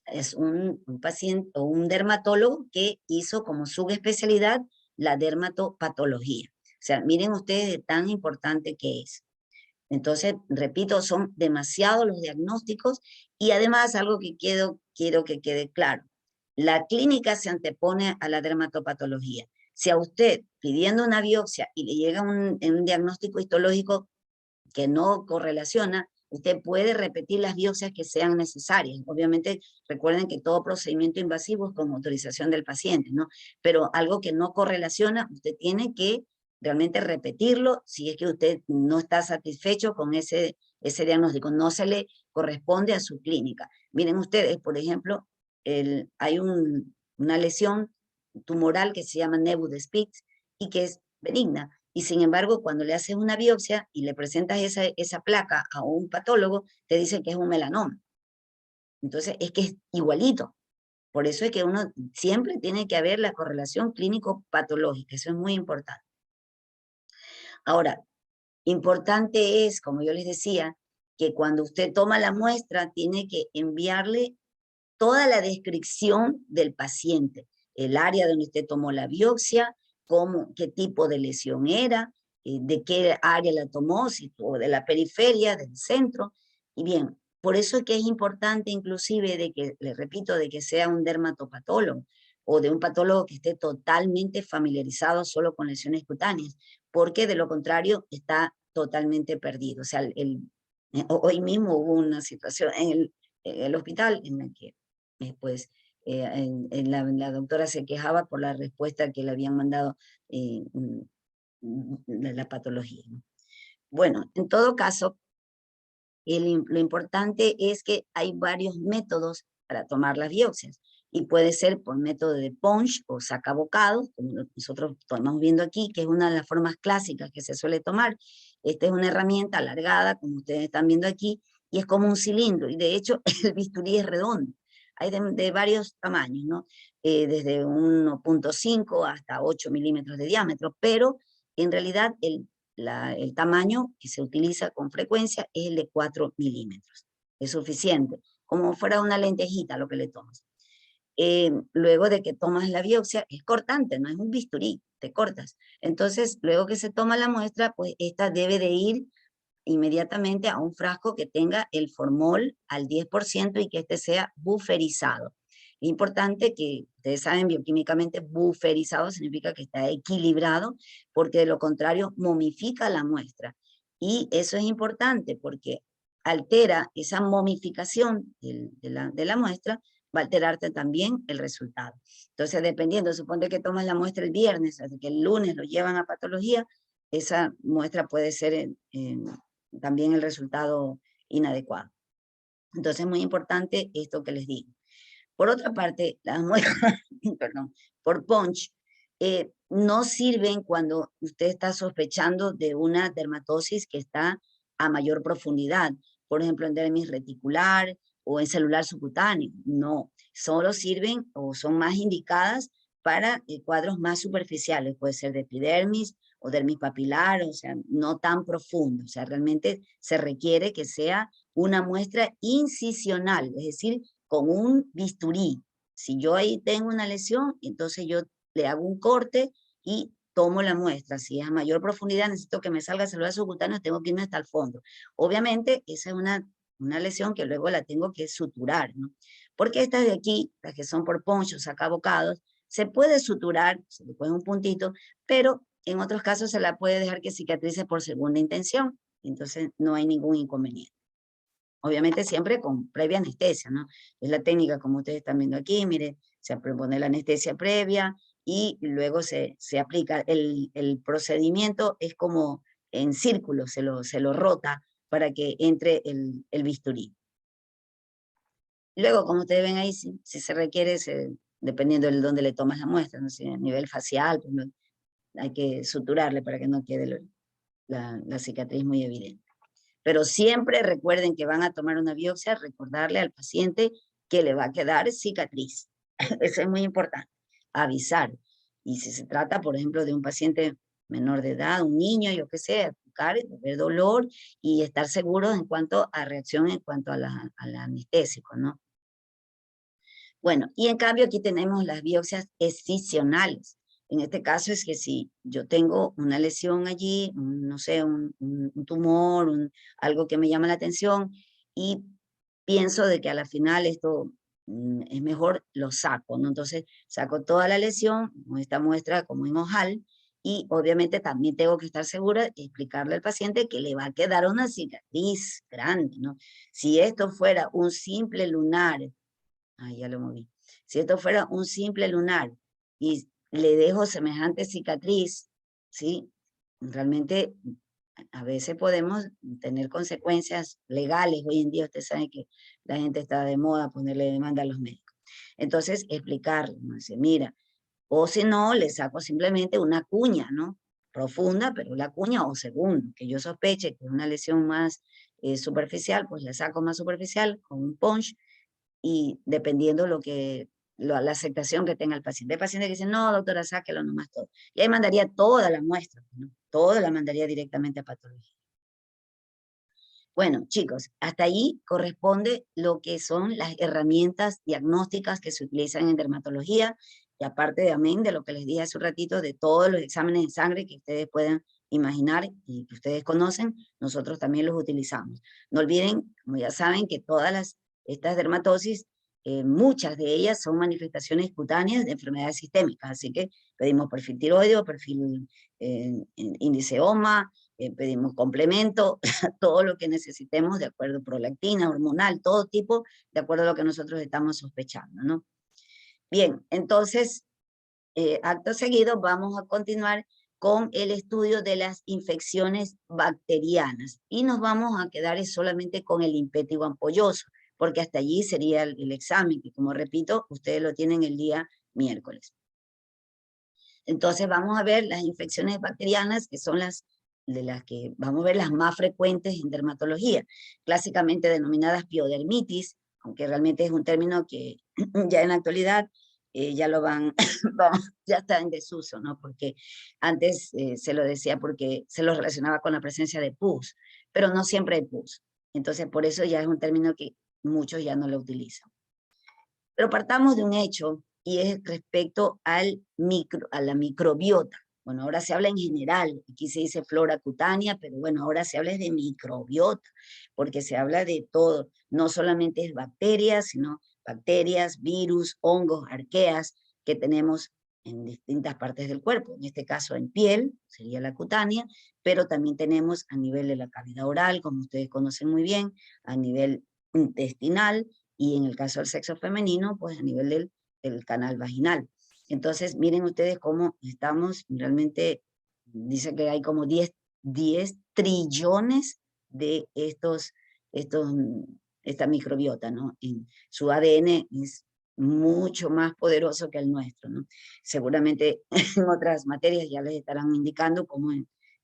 es un paciente o un dermatólogo que hizo como subespecialidad la dermatopatología. O sea, miren ustedes de tan importante que es. Entonces, repito, son demasiados los diagnósticos y además algo que quiero que quede claro. La clínica se antepone a la dermatopatología. Si a usted pidiendo una biopsia y le llega un diagnóstico histológico que no correlaciona, usted puede repetir las biopsias que sean necesarias. Obviamente, recuerden que todo procedimiento invasivo es con autorización del paciente, ¿no? Pero algo que no correlaciona, usted tiene que realmente repetirlo si es que usted no está satisfecho con ese diagnóstico. No se le corresponde a su clínica. Miren ustedes, por ejemplo, hay una lesión tumoral que se llama Nebu de Spitz y que es benigna. Y sin embargo, cuando le haces una biopsia y le presentas esa placa a un patólogo, te dicen que es un melanoma. Entonces, es que es igualito. Por eso es que uno siempre tiene que haber la correlación clínico-patológica. Eso es muy importante. Ahora, importante es, como yo les decía, que cuando usted toma la muestra, tiene que enviarle toda la descripción del paciente, el área donde usted tomó la biopsia, qué tipo de lesión era, de qué área la tomó, si tuvo de la periferia, del centro. Y bien, por eso es que es importante inclusive de que, le repito, de que sea un dermatopatólogo o de un patólogo que esté totalmente familiarizado solo con lesiones cutáneas, porque de lo contrario está totalmente perdido. O sea, hoy mismo hubo una situación en el hospital en la que pues la doctora se quejaba por la respuesta que le habían mandado la patología, ¿no? Bueno, en todo caso, lo importante es que hay varios métodos para tomar las biopsias, y puede ser por método de punch o sacabocados, como nosotros estamos viendo aquí, que es una de las formas clásicas que se suele tomar. Esta es una herramienta alargada, como ustedes están viendo aquí, y es como un cilindro, y de hecho el bisturí es redondo. Hay de varios tamaños, ¿no? Desde 1.5 hasta 8 milímetros de diámetro, pero en realidad el tamaño que se utiliza con frecuencia es el de 4 milímetros. Es suficiente, como fuera una lentejita lo que le tomas. Luego de que tomas la biopsia, es cortante, no es un bisturí, te cortas. Entonces, luego que se toma la muestra, pues esta debe de ir inmediatamente a un frasco que tenga el formol al 10% y que este sea buferizado. Es importante que, ustedes saben, bioquímicamente buferizado significa que está equilibrado, porque de lo contrario momifica la muestra. Y eso es importante porque altera esa momificación de la muestra, va a alterarte también el resultado. Entonces, dependiendo, suponte que tomas la muestra el viernes, hasta que el lunes lo llevan a patología, esa muestra puede ser también el resultado inadecuado. Entonces, es muy importante esto que les digo. Por otra parte, las muestras, perdón, por punch, no sirven cuando usted está sospechando de una dermatosis que está a mayor profundidad, por ejemplo, en dermis reticular o en celular subcutáneo. No, solo sirven o son más indicadas para cuadros más superficiales, puede ser de epidermis o dermis papilar, o sea, no tan profundo. O sea, realmente se requiere que sea una muestra incisional, es decir, con un bisturí. Si yo ahí tengo una lesión, entonces yo le hago un corte y tomo la muestra. Si es a mayor profundidad, necesito que me salga celular subcutáneo, tengo que irme hasta el fondo. Obviamente, esa es una lesión que luego la tengo que suturar, ¿no? Porque estas de aquí, las que son por ponchos, sacabocados, se puede suturar, se le pone un puntito, pero en otros casos se la puede dejar que cicatrice por segunda intención, entonces no hay ningún inconveniente. Obviamente siempre con previa anestesia, ¿no? Es la técnica como ustedes están viendo aquí, mire, se pone la anestesia previa y luego se aplica. El procedimiento es como en círculo, se lo rota para que entre el bisturí. Luego, como ustedes ven ahí, si se requiere, dependiendo de dónde le tomas la muestra, no sé, a nivel facial, pues, hay que suturarle para que no quede la cicatriz muy evidente. Pero siempre recuerden que van a tomar una biopsia, recordarle al paciente que le va a quedar cicatriz. Eso es muy importante, avisar. Y si se trata, por ejemplo, de un paciente menor de edad, un niño, yo qué sé, tocar, ver dolor y estar seguros en cuanto a reacción, en cuanto a la anestésico, ¿no? Bueno, y en cambio aquí tenemos las biopsias excisionales. En este caso es que si yo tengo una lesión allí, no sé, un tumor, algo que me llama la atención y pienso de que a la final esto es mejor, lo saco, ¿no? Entonces saco toda la lesión, esta muestra como en ojal, y obviamente también tengo que estar segura y explicarle al paciente que le va a quedar una cicatriz grande, ¿no? Si esto fuera un simple lunar, ya lo moví. Si esto fuera un simple lunar y le dejo semejante cicatriz, ¿sí? Realmente a veces podemos tener consecuencias legales. Hoy en día usted sabe que la gente está de moda ponerle demanda a los médicos. Entonces, explicarle, ¿no? Dice, mira, o si no, le saco simplemente una cuña, ¿no? Profunda, pero la cuña o según que yo sospeche que es una lesión más superficial, pues le saco más superficial con un punch y dependiendo la aceptación que tenga el paciente. Hay pacientes que dicen, no, doctora, sáquelo nomás todo. Y ahí mandaría toda la muestra, ¿no? Toda la mandaría directamente a patología. Bueno, chicos, hasta ahí corresponde lo que son las herramientas diagnósticas que se utilizan en dermatología, y aparte de amén, de lo que les dije hace un ratito, de todos los exámenes de sangre que ustedes puedan imaginar y que ustedes conocen, nosotros también los utilizamos. No olviden, como ya saben, que estas dermatosis, muchas de ellas son manifestaciones cutáneas de enfermedades sistémicas, así que pedimos perfil tiroideo, perfil índice OMA, pedimos complemento, todo lo que necesitemos, de acuerdo, prolactina, hormonal, todo tipo, de acuerdo a lo que nosotros estamos sospechando, ¿no? Bien, entonces, acto seguido vamos a continuar con el estudio de las infecciones bacterianas. Y nos vamos a quedar solamente con el impétigo ampolloso, porque hasta allí sería el examen, que como repito, ustedes lo tienen el día miércoles. Entonces vamos a ver las infecciones bacterianas, que son las de las que vamos a ver las más frecuentes en dermatología, clásicamente denominadas piodermitis, aunque realmente es un término que ya en la actualidad ya lo ya está en desuso, ¿no? Porque antes se lo decía porque se lo relacionaba con la presencia de pus, pero no siempre hay pus. Entonces por eso ya es un término que muchos ya no lo utilizan. Pero partamos de un hecho, y es respecto a la microbiota. Bueno, ahora se habla en general, aquí se dice flora cutánea, pero bueno, ahora se habla de microbiota, porque se habla de todo, no solamente es bacterias, sino bacterias, virus, hongos, arqueas, que tenemos en distintas partes del cuerpo, en este caso en piel, sería la cutánea, pero también tenemos a nivel de la cavidad oral, como ustedes conocen muy bien, a nivel intestinal, y en el caso del sexo femenino, pues a nivel del canal vaginal. Entonces, miren ustedes cómo estamos, realmente dice que hay como 10 trillones de esta microbiota, ¿no? En su ADN es mucho más poderoso que el nuestro, ¿no? Seguramente en otras materias ya les estarán indicando cómo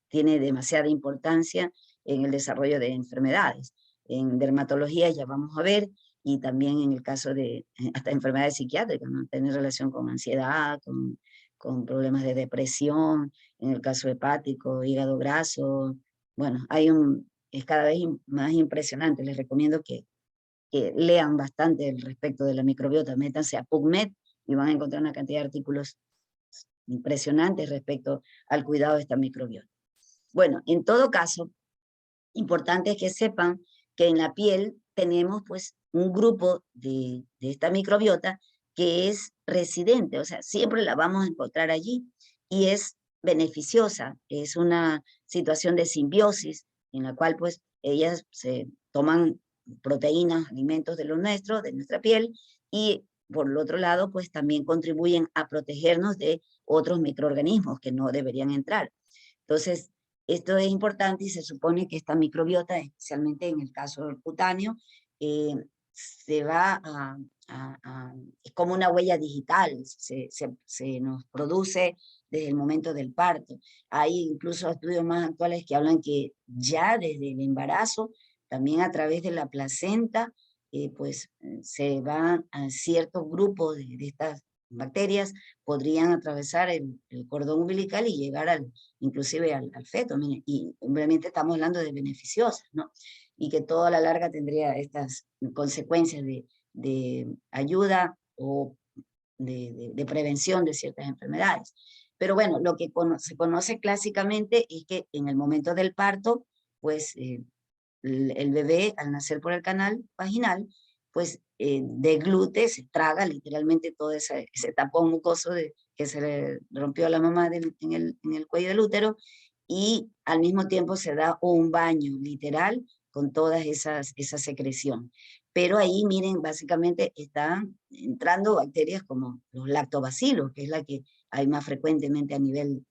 tiene demasiada importancia en el desarrollo de enfermedades. En dermatología ya vamos a ver, y también en el caso de hasta enfermedades psiquiátricas, ¿no? Tener relación con ansiedad, con problemas de depresión, en el caso hepático, hígado graso. Bueno, es cada vez más impresionante. Les recomiendo que lean bastante al respecto de la microbiota. Métanse a PubMed y van a encontrar una cantidad de artículos impresionantes respecto al cuidado de esta microbiota. Bueno, en todo caso, importante es que sepan que en la piel tenemos pues un grupo de esta microbiota que es residente, o sea, siempre la vamos a encontrar allí y es beneficiosa, es una situación de simbiosis en la cual pues ellas se toman proteínas, alimentos de lo nuestro, de nuestra piel, y por el otro lado pues también contribuyen a protegernos de otros microorganismos que no deberían entrar. Entonces, esto es importante y se supone que esta microbiota, especialmente en el caso del cutáneo, se va es como una huella digital, se nos produce desde el momento del parto. Hay incluso estudios más actuales que hablan que ya desde el embarazo, también a través de la placenta, se van a ciertos grupos de estas bacterias, podrían atravesar el cordón umbilical y llegar inclusive al feto, y obviamente estamos hablando de beneficiosas, ¿no? Y que todo a la larga tendría estas consecuencias de ayuda o de prevención de ciertas enfermedades. Pero bueno, lo que se conoce clásicamente es que en el momento del parto, pues el bebé al nacer por el canal vaginal, pues deglute, se traga literalmente todo ese tapón mucoso que se le rompió a la mamá en el cuello del útero, y al mismo tiempo se da un baño literal con todas esa secreción. Pero ahí, miren, básicamente están entrando bacterias como los lactobacilos, que es la que hay más frecuentemente a nivel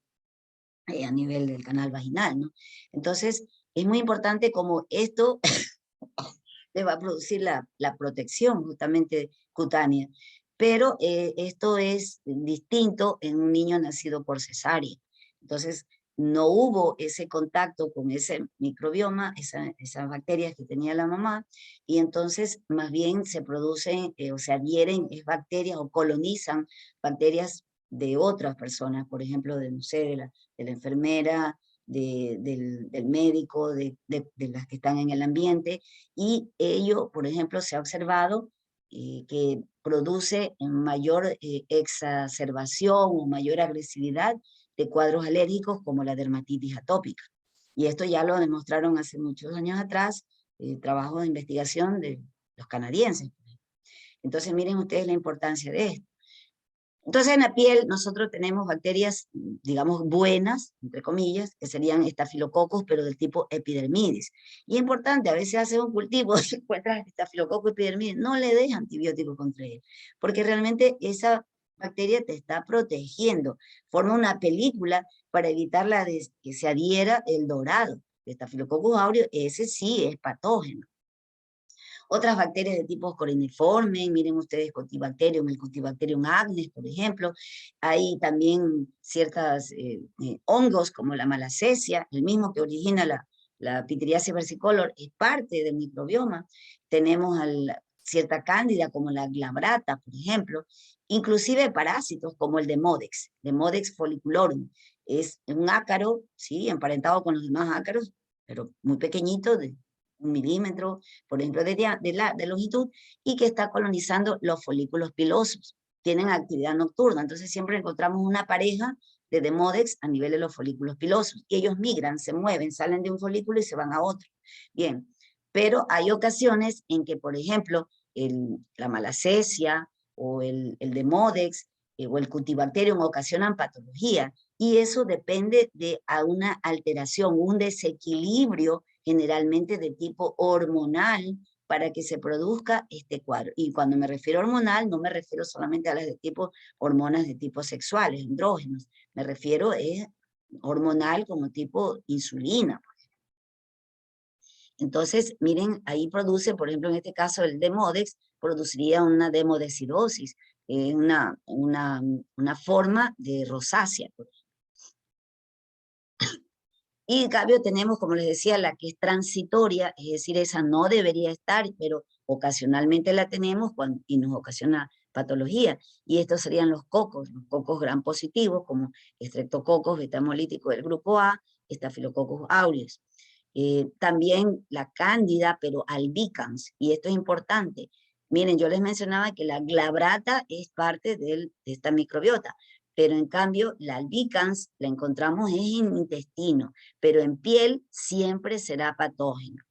del canal vaginal, ¿no? Entonces, es muy importante como esto le va a producir la protección justamente cutánea. Pero esto es distinto en un niño nacido por cesárea. Entonces, no hubo ese contacto con ese microbioma, esas bacterias que tenía la mamá, y entonces más bien se producen o se adhieren bacterias o colonizan bacterias de otras personas, por ejemplo, no sé, de la enfermera, del médico, de las que están en el ambiente, y ello, por ejemplo, se ha observado que produce mayor exacerbación o mayor agresividad de cuadros alérgicos como la dermatitis atópica. Y esto ya lo demostraron hace muchos años atrás, trabajos de investigación de los canadienses. Entonces miren ustedes la importancia de esto. Entonces en la piel nosotros tenemos bacterias, digamos, buenas, entre comillas, que serían estafilococos, pero del tipo epidermidis. Y es importante, a veces haces un cultivo, si encuentras estafilococo epidermidis, no le des antibiótico contra él, porque realmente esa bacteria te está protegiendo. Forma una película para evitar que se adhiera el dorado. El Staphylococcus aureus, ese sí es patógeno. Otras bacterias de tipo coriniforme, miren ustedes Cotibacterium, el Cotibacterium agnes, por ejemplo. Hay también ciertos hongos como la malacesia, el mismo que origina la Pityriasis versicolor, es parte del microbioma. Tenemos cierta cándida como la glabrata, por ejemplo. Inclusive parásitos como el Demodex folliculorum. Es un ácaro, ¿sí? Emparentado con los demás ácaros, pero muy pequeñito, de 1 milímetro, por ejemplo, de longitud, y que está colonizando los folículos pilosos. Tienen actividad nocturna, entonces siempre encontramos una pareja de Demodex a nivel de los folículos pilosos, y ellos migran, se mueven, salen de un folículo y se van a otro. Bien, pero hay ocasiones en que, por ejemplo, la malacesia o el Demodex o el Cutibacterium ocasionan patología, y eso depende de una alteración, un desequilibrio generalmente de tipo hormonal para que se produzca este cuadro. Y cuando me refiero a hormonal, no me refiero solamente a las de tipo hormonas de tipo sexuales, andrógenos, me refiero a hormonal como tipo insulina. Entonces, miren, ahí produce, por ejemplo, en este caso el Demodex, produciría una demodecidosis, una forma de rosácea. Y en cambio tenemos, como les decía, la que es transitoria, es decir, esa no debería estar, pero ocasionalmente la tenemos y nos ocasiona patología. Y estos serían los cocos gram positivos, como Streptococcus beta-hemolítico del grupo A, Staphylococcus aureus. También la cándida, pero albicans, y esto es importante. Miren, yo les mencionaba que la glabrata es parte de esta microbiota, pero en cambio la albicans la encontramos en intestino, pero en piel siempre será patógeno.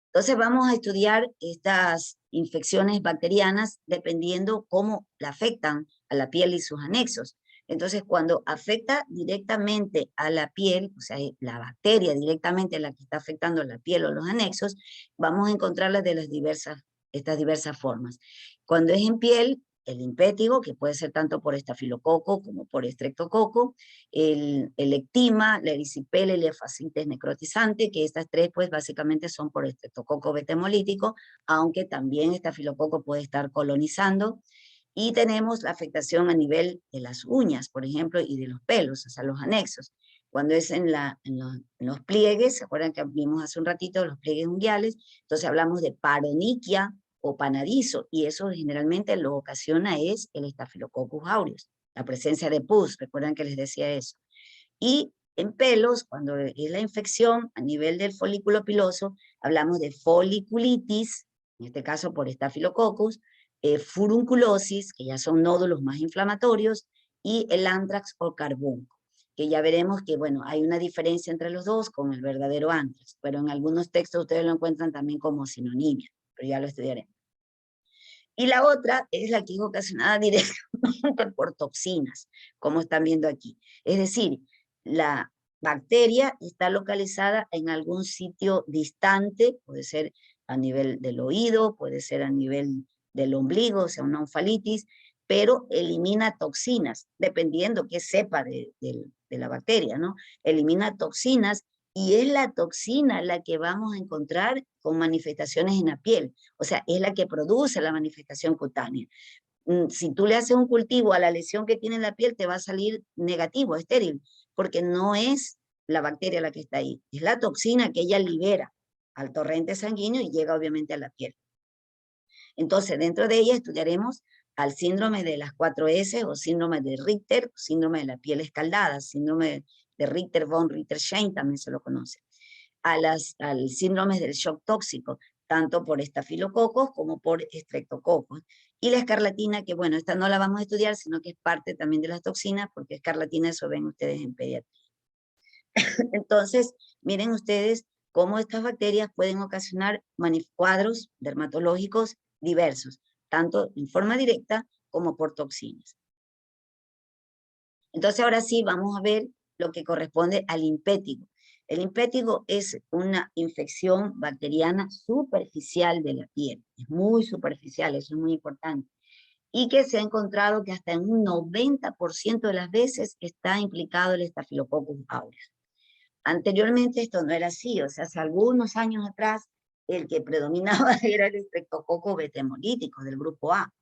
Entonces vamos a estudiar estas infecciones bacterianas dependiendo cómo la afectan a la piel y sus anexos. Entonces cuando afecta directamente a la piel, o sea, la bacteria directamente la que está afectando a la piel o los anexos, vamos a encontrarlas de estas diversas formas. Cuando es en piel, el impétigo, que puede ser tanto por estafilococo como por estreptococo, el ectima, la erisipela y la fascitis necrotizante, que estas tres pues básicamente son por estreptococo beta-hemolítico, aunque también estafilococo puede estar colonizando. Y tenemos la afectación a nivel de las uñas, por ejemplo, y de los pelos, o sea, los anexos. Cuando es en los pliegues, ¿se acuerdan que vimos hace un ratito los pliegues unguiales? Entonces hablamos de paroniquia o panadizo, y eso generalmente lo ocasiona es el Staphylococcus aureus, la presencia de pus, recuerdan que les decía eso. Y en pelos, cuando es la infección a nivel del folículo piloso, hablamos de foliculitis, en este caso por Staphylococcus, furunculosis, que ya son nódulos más inflamatorios, y el antrax o carbunco, que ya veremos que, bueno, hay una diferencia entre los dos con el verdadero antrax, pero en algunos textos ustedes lo encuentran también como sinonimia, pero ya lo estudiaremos. Y la otra es la que es ocasionada directamente por toxinas, como están viendo aquí. Es decir, la bacteria está localizada en algún sitio distante, puede ser a nivel del oído, puede ser a nivel del ombligo, o sea, una onfalitis, pero elimina toxinas, dependiendo qué cepa de la bacteria, ¿no? Elimina toxinas y es la toxina la que vamos a encontrar con manifestaciones en la piel. O sea, es la que produce la manifestación cutánea. Si tú le haces un cultivo a la lesión que tiene en la piel, te va a salir negativo, estéril, porque no es la bacteria la que está ahí, es la toxina que ella libera al torrente sanguíneo y llega obviamente a la piel. Entonces, dentro de ella estudiaremos al síndrome de las 4S o síndrome de Richter, síndrome de la piel escaldada, síndrome de Richter-von Ritter-Schein también se lo conoce, al síndrome del shock tóxico, tanto por estafilococos como por estreptococos. Y la escarlatina, que bueno, esta no la vamos a estudiar, sino que es parte también de las toxinas, porque escarlatina eso ven ustedes en pediatría. Entonces, miren ustedes cómo estas bacterias pueden ocasionar cuadros dermatológicos diversos, tanto en forma directa como por toxinas. Entonces ahora sí vamos a ver lo que corresponde al impétigo. El impétigo es una infección bacteriana superficial de la piel, es muy superficial, eso es muy importante, y que se ha encontrado que hasta en un 90% de las veces está implicado el Staphylococcus aureus. Anteriormente esto no era así, o sea, hace algunos años atrás el que predominaba era el Streptococcus betemolítico del grupo A.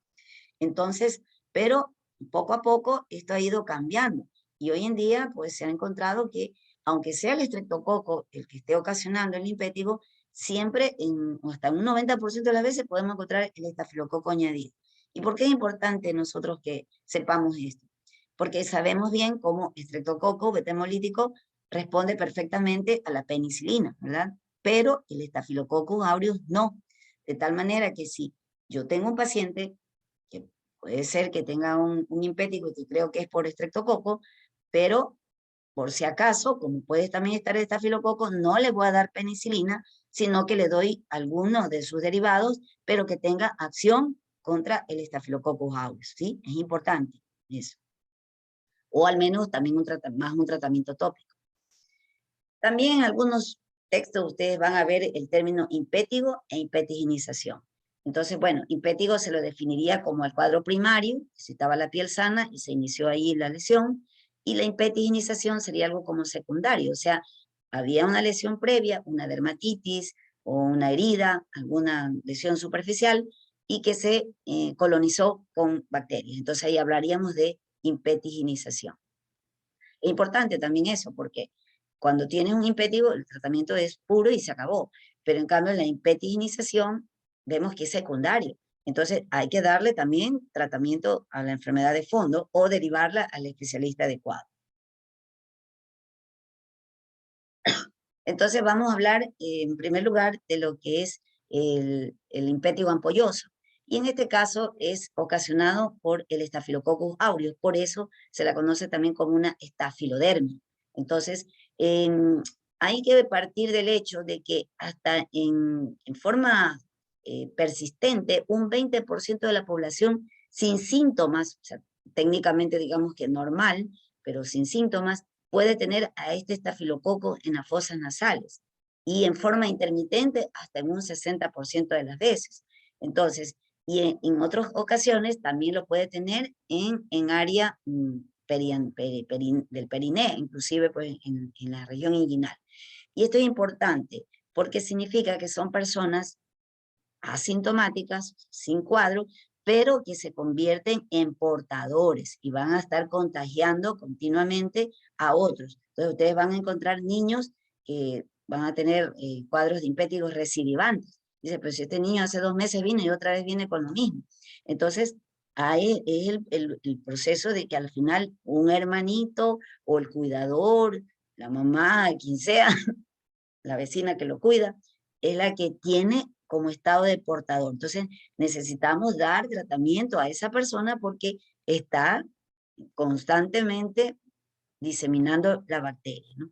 Entonces, pero poco a poco esto ha ido cambiando y hoy en día pues se ha encontrado que aunque sea el estreptococo el que esté ocasionando el impétigo, siempre hasta un 90% de las veces podemos encontrar el estafilococo añadido. ¿Y por qué es importante nosotros que sepamos esto? Porque sabemos bien cómo estreptococo betemolítico responde perfectamente a la penicilina, ¿verdad? Pero el Staphylococcus aureus no. De tal manera que si yo tengo un paciente que puede ser que tenga un impético que creo que es por estreptococo, pero por si acaso, como puede también estar el estafilococo, no le voy a dar penicilina, sino que le doy alguno de sus derivados, pero que tenga acción contra el Staphylococcus aureus, ¿sí? Es importante eso. O al menos también un tratamiento tópico. También en algunos textos ustedes van a ver el término impétigo e impetiginización. Entonces, bueno, impétigo se lo definiría como el cuadro primario, si estaba la piel sana y se inició ahí la lesión, y la impetiginización sería algo como secundario, o sea, había una lesión previa, una dermatitis o una herida, alguna lesión superficial, y que se colonizó con bacterias. Entonces ahí hablaríamos de impetiginización. Es importante también eso, porque cuando tienes un impétigo, el tratamiento es puro y se acabó. Pero en cambio, en la impetiginización, vemos que es secundario. Entonces, hay que darle también tratamiento a la enfermedad de fondo o derivarla al especialista adecuado. Entonces, vamos a hablar, en primer lugar, de lo que es el impétigo ampolloso. Y en este caso es ocasionado por el Staphylococcus aureus. Por eso se la conoce también como una estafilodermia. Entonces, hay que partir del hecho de que hasta en forma persistente, un 20% de la población sin síntomas, o sea, técnicamente digamos que normal, pero sin síntomas, puede tener a este estafilococo en las fosas nasales y en forma intermitente hasta en un 60% de las veces. Entonces, y en otras ocasiones también lo puede tener en área del perineo, inclusive pues, en la región inguinal. Y esto es importante porque significa que son personas asintomáticas, sin cuadro, pero que se convierten en portadores y van a estar contagiando continuamente a otros. Entonces ustedes van a encontrar niños que van a tener cuadros de impétigos recidivantes. Dice, pero si este niño hace 2 meses vino y otra vez viene con lo mismo. Entonces, ahí es el proceso de que al final un hermanito o el cuidador, la mamá, quien sea, la vecina que lo cuida, es la que tiene como estado de portador. Entonces, necesitamos dar tratamiento a esa persona porque está constantemente diseminando la bacteria, ¿no?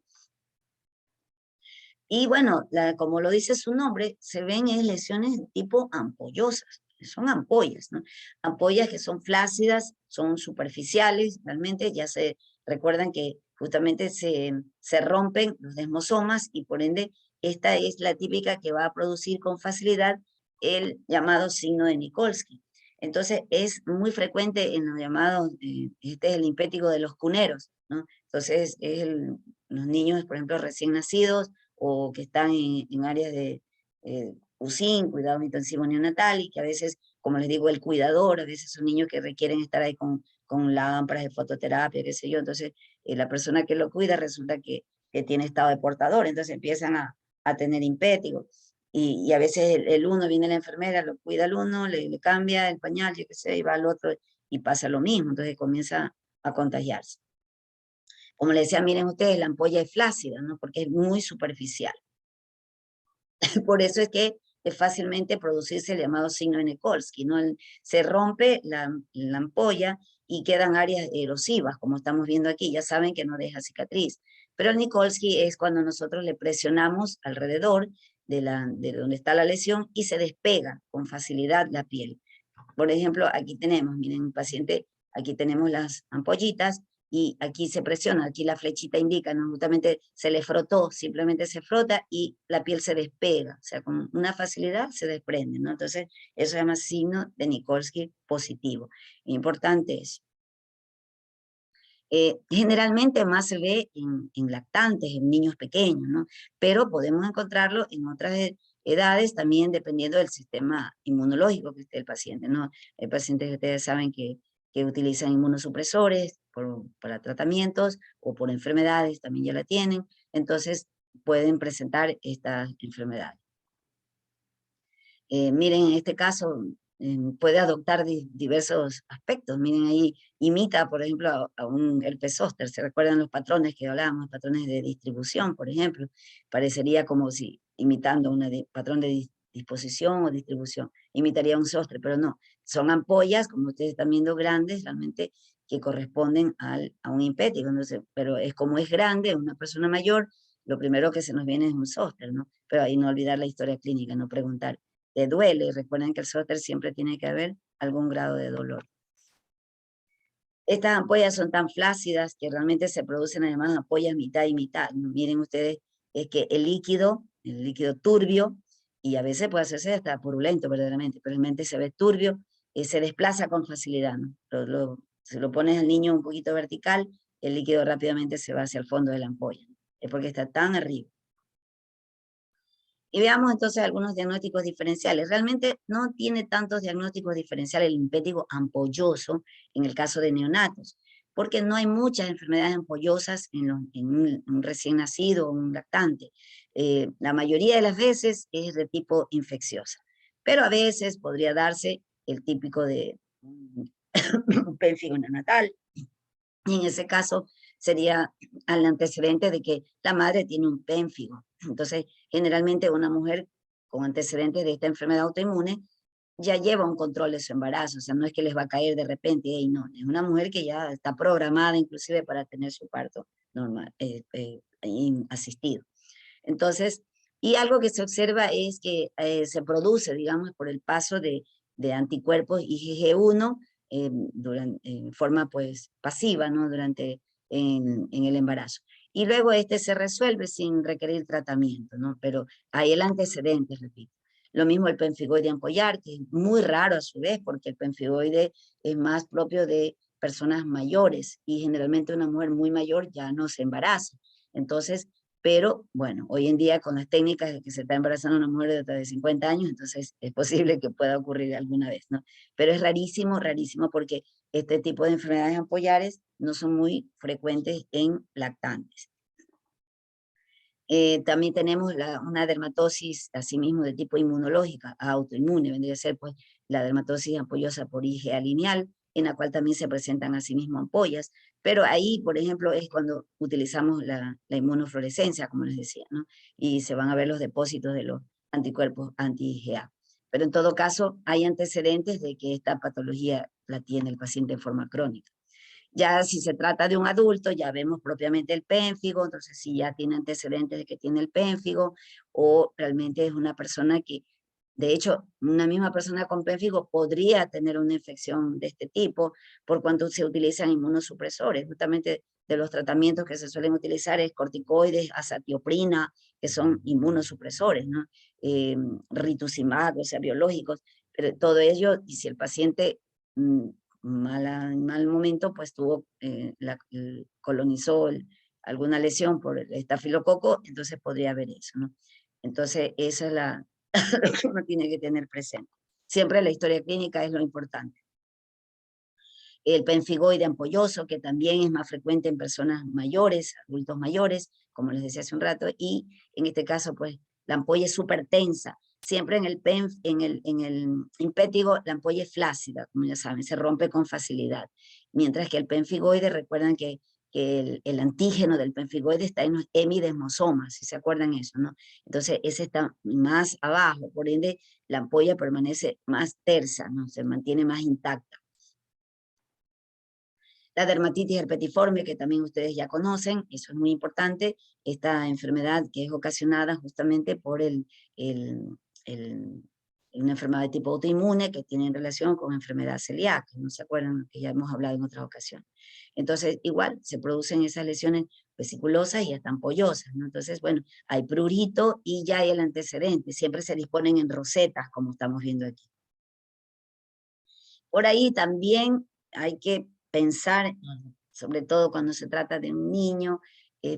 Y bueno, como lo dice su nombre, se ven lesiones de tipo ampollosas, son ampollas, ¿no? Ampollas que son flácidas, son superficiales, realmente ya se recuerdan que justamente se rompen los desmosomas y por ende esta es la típica que va a producir con facilidad el llamado signo de Nikolsky. Entonces es muy frecuente en los llamados, este es el impétigo de los cuneros, ¿no? Entonces es los niños, por ejemplo, recién nacidos, o que están en áreas de USIN, cuidado intensivo neonatal, y que a veces, como les digo, el cuidador, a veces son niños que requieren estar ahí con lámparas de fototerapia, qué sé yo, entonces la persona que lo cuida resulta que tiene estado de portador, entonces empiezan a tener impétigo, y a veces el uno viene la enfermera, lo cuida al uno, le cambia el pañal, yo qué sé, y va al otro, y pasa lo mismo, entonces comienza a contagiarse. Como les decía, miren ustedes, la ampolla es flácida, ¿no? Porque es muy superficial. Por eso es que es fácilmente producirse el llamado signo de Nikolsky, ¿no? Se rompe la ampolla y quedan áreas erosivas, como estamos viendo aquí, ya saben que no deja cicatriz. Pero el Nikolsky es cuando nosotros le presionamos alrededor de donde está la lesión y se despega con facilidad la piel. Por ejemplo, aquí tenemos, miren, un paciente, aquí tenemos las ampollitas, y aquí se presiona, aquí la flechita indica, ¿no? Justamente se le frotó, simplemente se frota y la piel se despega, o sea, con una facilidad se desprende, ¿no? Entonces, eso se llama signo de Nikolsky positivo. Importante eso. Generalmente más se ve en lactantes, en niños pequeños, ¿no? Pero podemos encontrarlo en otras edades también dependiendo del sistema inmunológico que esté el paciente, ¿no? Hay pacientes que ustedes saben que utilizan inmunosupresores para tratamientos o por enfermedades, también ya la tienen, entonces pueden presentar estas enfermedades. Miren, en este caso puede adoptar diversos aspectos. Miren ahí, imita, por ejemplo, a un herpes zóster. ¿Se recuerdan los patrones que hablábamos? Patrones de distribución, por ejemplo. Parecería como si imitando un patrón de disposición o distribución. Imitaría un zóster, pero no. Son ampollas, como ustedes están viendo, grandes, realmente, que corresponden a un impético. Entonces, pero es como es grande, una persona mayor, lo primero que se nos viene es un zóster, ¿no? Pero ahí no olvidar la historia clínica, no preguntar. Te duele, recuerden que el zóster siempre tiene que haber algún grado de dolor. Estas ampollas son tan flácidas que realmente se producen además ampollas mitad y mitad. Miren ustedes, es que el líquido turbio, y a veces puede hacerse hasta purulento verdaderamente, pero realmente se ve turbio, se desplaza con facilidad, ¿no? Si lo pones al niño un poquito vertical, el líquido rápidamente se va hacia el fondo de la ampolla. Es porque está tan arriba. Y veamos entonces algunos diagnósticos diferenciales. Realmente no tiene tantos diagnósticos diferenciales el impétigo ampolloso en el caso de neonatos, porque no hay muchas enfermedades ampollosas en un recién nacido o un lactante. La mayoría de las veces es de tipo infecciosa, pero a veces podría darse el típico de un pénfigo neonatal, y en ese caso sería al antecedente de que la madre tiene un pénfigo. Entonces, generalmente una mujer con antecedentes de esta enfermedad autoinmune ya lleva un control de su embarazo, o sea, no es que les va a caer de repente, y no, es una mujer que ya está programada inclusive para tener su parto normal, asistido. Entonces, y algo que se observa es que se produce, digamos, por el paso de anticuerpos IgG1 en forma pues pasiva, ¿no? En el embarazo. Y luego este se resuelve sin requerir tratamiento, ¿no? Pero hay el antecedente, repito. Lo mismo el pemfigoide ampollar, que es muy raro a su vez, porque el pemfigoide es más propio de personas mayores y generalmente una mujer muy mayor ya no se embaraza. Entonces, pero bueno, hoy en día con las técnicas de que se está embarazando una mujer de 50 años, entonces es posible que pueda ocurrir alguna vez, ¿no? Pero es rarísimo, rarísimo, porque este tipo de enfermedades ampollares no son muy frecuentes en lactantes. También tenemos una dermatosis, asimismo, de tipo inmunológica, autoinmune, vendría a ser pues la dermatosis ampollosa por IgA lineal, en la cual también se presentan asimismo ampollas, pero ahí, por ejemplo, es cuando utilizamos la inmunofluorescencia, como les decía, ¿no? Y se van a ver los depósitos de los anticuerpos anti-IgA. Pero en todo caso, hay antecedentes de que esta patología la tiene el paciente en forma crónica. Ya si se trata de un adulto, ya vemos propiamente el pénfigo, entonces si ya tiene antecedentes de que tiene el pénfigo, o realmente es una persona que, de hecho, una misma persona con pénfigo podría tener una infección de este tipo, por cuanto se utilizan inmunosupresores. Justamente de los tratamientos que se suelen utilizar es corticoides, azatioprina, que son inmunosupresores, ¿no? Rituximab, o sea, biológicos, pero todo ello, y si el paciente mal momento, pues colonizó alguna lesión por el estafilococo, entonces podría haber eso, ¿no? Entonces, esa es lo que uno tiene que tener presente. Siempre la historia clínica es lo importante. El pemfigoide ampolloso, que también es más frecuente en personas mayores, adultos mayores, como les decía hace un rato, y en este caso, pues, la ampolla es súper tensa. Siempre en el impétigo, la ampolla es flácida, como ya saben, se rompe con facilidad. Mientras que el pemfigoide, recuerdan que el antígeno del pemfigoide está en los hemidesmosomas, si se acuerdan eso, ¿no? Entonces, ese está más abajo, por ende, la ampolla permanece más tersa, ¿no? Se mantiene más intacta. La dermatitis herpetiforme, que también ustedes ya conocen, eso es muy importante, esta enfermedad que es ocasionada justamente por el una enfermedad de tipo autoinmune que tiene relación con enfermedad celíaca, ¿no se acuerdan? Que ya hemos hablado en otras ocasiones. Entonces, igual, se producen esas lesiones vesiculosas y hasta ampollosas, ¿no? Entonces, bueno, hay prurito y ya hay el antecedente, siempre se disponen en rosetas, como estamos viendo aquí. Por ahí también hay que pensar, sobre todo cuando se trata de un niño,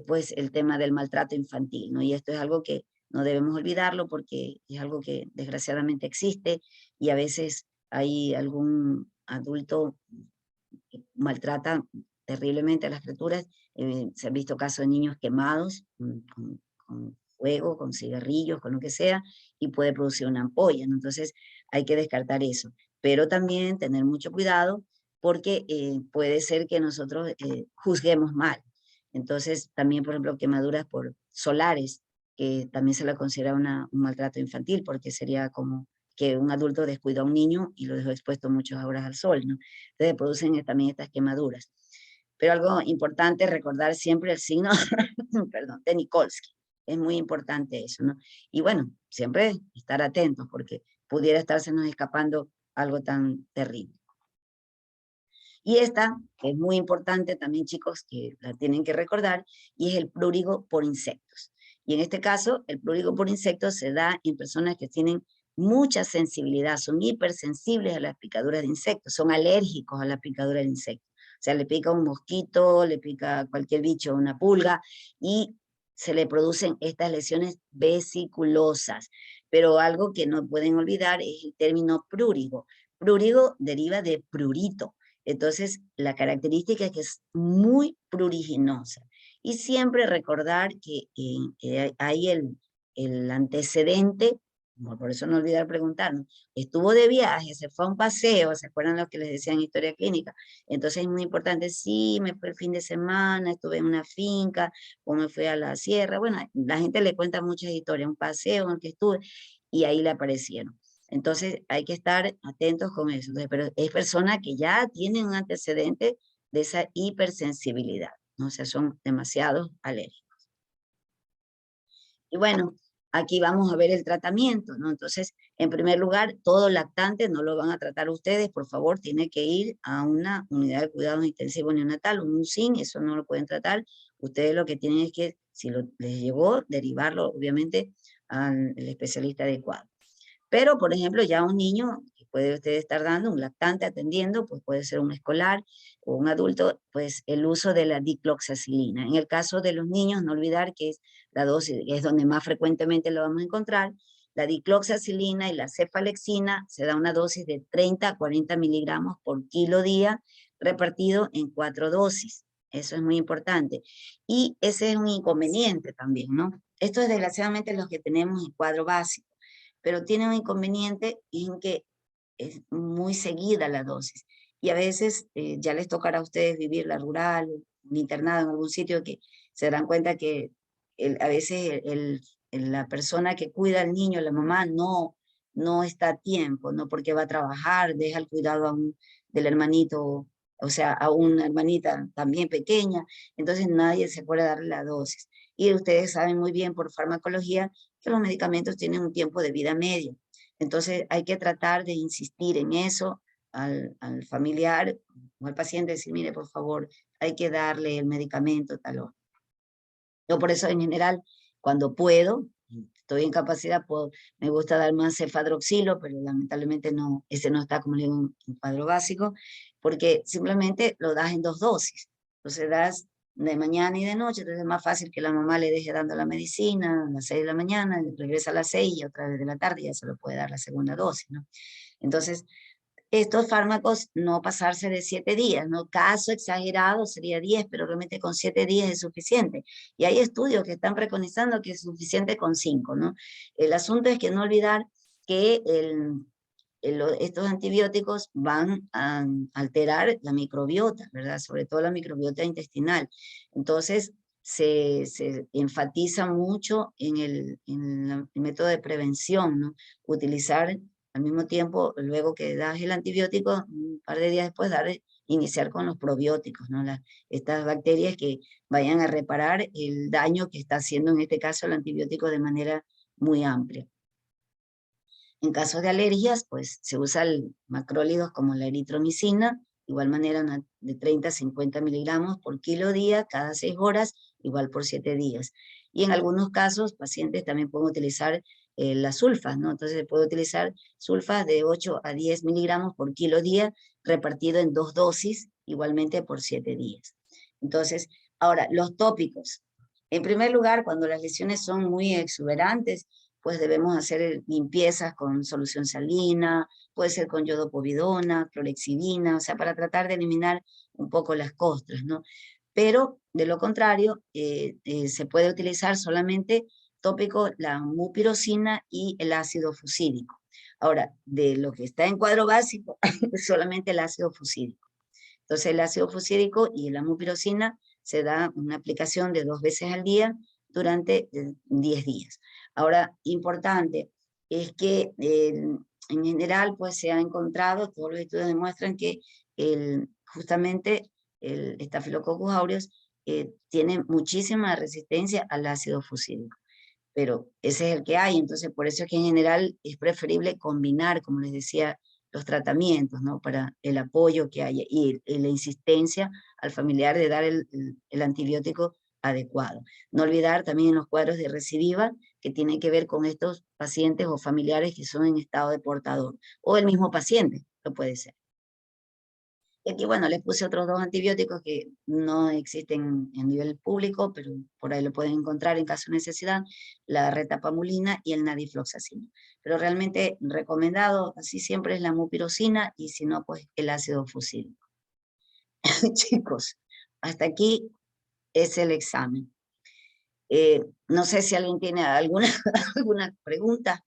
pues el tema del maltrato infantil, ¿no? Y esto es algo que no debemos olvidarlo porque es algo que desgraciadamente existe y a veces hay algún adulto que maltrata terriblemente a las criaturas. Se han visto casos de niños quemados con fuego, con cigarrillos, con lo que sea, y puede producir una ampolla, ¿no? Entonces hay que descartar eso, pero también tener mucho cuidado porque puede ser que nosotros juzguemos mal. Entonces también, por ejemplo, quemaduras por solares, que también se la considera un maltrato infantil, porque sería como que un adulto descuidó a un niño y lo dejó expuesto muchas horas al sol, ¿no? Entonces producen también estas quemaduras. Pero algo importante es recordar siempre el signo perdón, de Nikolsky. Es muy importante eso, ¿no? Y bueno, siempre estar atentos porque pudiera estársenos escapando algo tan terrible. Y esta, que es muy importante también, chicos, que la tienen que recordar, y es el prurigo por insectos. Y en este caso, el prurigo por insectos se da en personas que tienen mucha sensibilidad, son hipersensibles a las picaduras de insectos, son alérgicos a la picadura de insectos. O sea, le pica un mosquito, le pica cualquier bicho, una pulga, y se le producen estas lesiones vesiculosas. Pero algo que no pueden olvidar es el término prurigo. Prurigo deriva de prurito. Entonces, la característica es que es muy pruriginosa. Y siempre recordar que hay el antecedente, por eso no olvidar preguntarnos, estuvo de viaje, se fue a un paseo, ¿se acuerdan lo que les decía en historia clínica? Entonces es muy importante, sí, me fue el fin de semana, estuve en una finca, o me fui a la sierra, bueno, la gente le cuenta muchas historias, un paseo en el que estuve, y ahí le aparecieron. Entonces hay que estar atentos con eso. Entonces, pero es personas que ya tienen un antecedente de esa hipersensibilidad, ¿no? O sea, son demasiado alérgicos. Y bueno, aquí vamos a ver el tratamiento, ¿no? Entonces, en primer lugar, todo lactante no lo van a tratar ustedes, por favor, tiene que ir a una unidad de cuidados intensivos neonatal, un UCIN, eso no lo pueden tratar. Ustedes lo que tienen es que, si les llegó, derivarlo, obviamente, al especialista adecuado. Pero, por ejemplo, ya un niño que puede usted estar dando, un lactante atendiendo, pues puede ser un escolar o un adulto, pues el uso de la dicloxacilina. En el caso de los niños, no olvidar que es la dosis, es donde más frecuentemente lo vamos a encontrar, la dicloxacilina y la cefalexina se da una dosis de 30 a 40 miligramos por kilo día, repartido en 4 dosis. Eso es muy importante. Y ese es un inconveniente también, ¿no? Esto es desgraciadamente lo que tenemos en cuadro básico, pero tiene un inconveniente en que es muy seguida la dosis. Y a veces ya les tocará a ustedes vivir la rural, un internado en algún sitio, que se darán cuenta que a veces la persona que cuida al niño, la mamá, no está a tiempo, no porque va a trabajar, deja el cuidado del hermanito, o sea, a una hermanita también pequeña, entonces nadie se puede darle la dosis. Y ustedes saben muy bien por farmacología que los medicamentos tienen un tiempo de vida medio. Entonces hay que tratar de insistir en eso al familiar o al paciente, decir, mire, por favor, hay que darle el medicamento tal hora. Yo por eso en general, cuando puedo, estoy en capacidad, me gusta dar más cefadroxilo, pero lamentablemente no, ese no está como le digo en cuadro básico, porque simplemente lo das en 2 dosis. Entonces das de mañana y de noche, entonces es más fácil que la mamá le deje dando la medicina a las 6 de la mañana, regresa a las 6 y otra vez de la tarde ya se lo puede dar la segunda dosis, ¿no? Entonces, estos fármacos no pasarse de 7 días, ¿no? Caso exagerado sería 10, pero realmente con 7 días es suficiente. Y hay estudios que están preconizando que es suficiente con 5, ¿no? El asunto es que no olvidar que estos antibióticos van a alterar la microbiota, ¿verdad? Sobre todo la microbiota intestinal. Entonces, se enfatiza mucho en el método de prevención, ¿no? Utilizar al mismo tiempo, luego que das el antibiótico, un par de días después, iniciar con los probióticos, ¿no? Estas bacterias que vayan a reparar el daño que está haciendo en este caso el antibiótico de manera muy amplia. En caso de alergias, pues se usan macrólidos como la eritromicina, igual manera de 30 a 50 miligramos por kilo día, cada 6 horas, igual por 7 días. Y en algunos casos, pacientes también pueden utilizar las sulfas, ¿no? Entonces se puede utilizar sulfas de 8 a 10 miligramos por kilo día, repartido en 2 dosis, igualmente por 7 días. Entonces, ahora, los tópicos. En primer lugar, cuando las lesiones son muy exuberantes, pues debemos hacer limpiezas con solución salina, puede ser con yodopovidona, clorexidina, o sea, para tratar de eliminar un poco las costras, ¿no? Pero, de lo contrario, se puede utilizar solamente tópico la mupirocina y el ácido fusídico. Ahora, de lo que está en cuadro básico, solamente el ácido fusídico. Entonces, el ácido fusídico y la mupirocina se da una aplicación de 2 veces al día durante 10 días. Ahora, importante es que en general pues se ha encontrado, todos los estudios demuestran que justamente el Staphylococcus aureus tiene muchísima resistencia al ácido fusídico, pero ese es el que hay, entonces por eso es que en general es preferible combinar, como les decía, los tratamientos, ¿no? Para el apoyo que haya y la insistencia al familiar de dar el antibiótico adecuado. No olvidar también en los cuadros de recidiva que tienen que ver con estos pacientes o familiares que son en estado de portador, o el mismo paciente, lo puede ser. Y aquí, bueno, les puse otros 2 antibióticos que no existen en nivel público, pero por ahí lo pueden encontrar en caso de necesidad, la retapamulina y el nadifloxacina. Pero realmente recomendado, así siempre es la mupirocina, y si no, pues el ácido fusílico. Chicos, hasta aquí es el examen. No sé si alguien tiene alguna, alguna pregunta.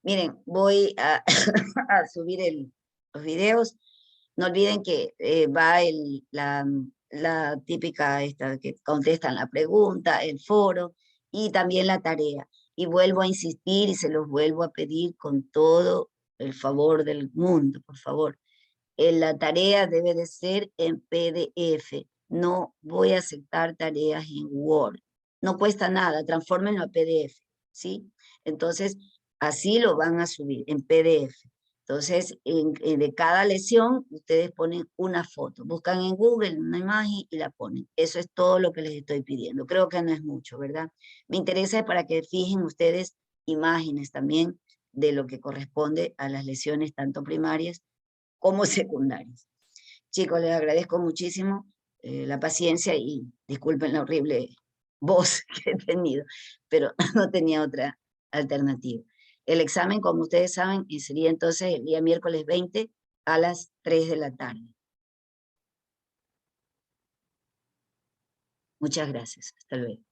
Miren, voy a, a subir los videos. No olviden que va la típica esta que contestan la pregunta, el foro y también la tarea. Y vuelvo a insistir y se los vuelvo a pedir con todo el favor del mundo, por favor. La tarea debe de ser en PDF. No voy a aceptar tareas en Word. No cuesta nada, transfórmenlo a PDF, ¿sí? Entonces, así lo van a subir en PDF. Entonces, de cada lesión, ustedes ponen una foto. Buscan en Google una imagen y la ponen. Eso es todo lo que les estoy pidiendo. Creo que no es mucho, ¿verdad? Me interesa para que fijen ustedes imágenes también de lo que corresponde a las lesiones tanto primarias como secundarias. Chicos, les agradezco muchísimo la paciencia y disculpen la horrible voz que he tenido, pero no tenía otra alternativa. El examen, como ustedes saben, sería entonces el día miércoles 20 a las 3 de la tarde. Muchas gracias. Hasta luego.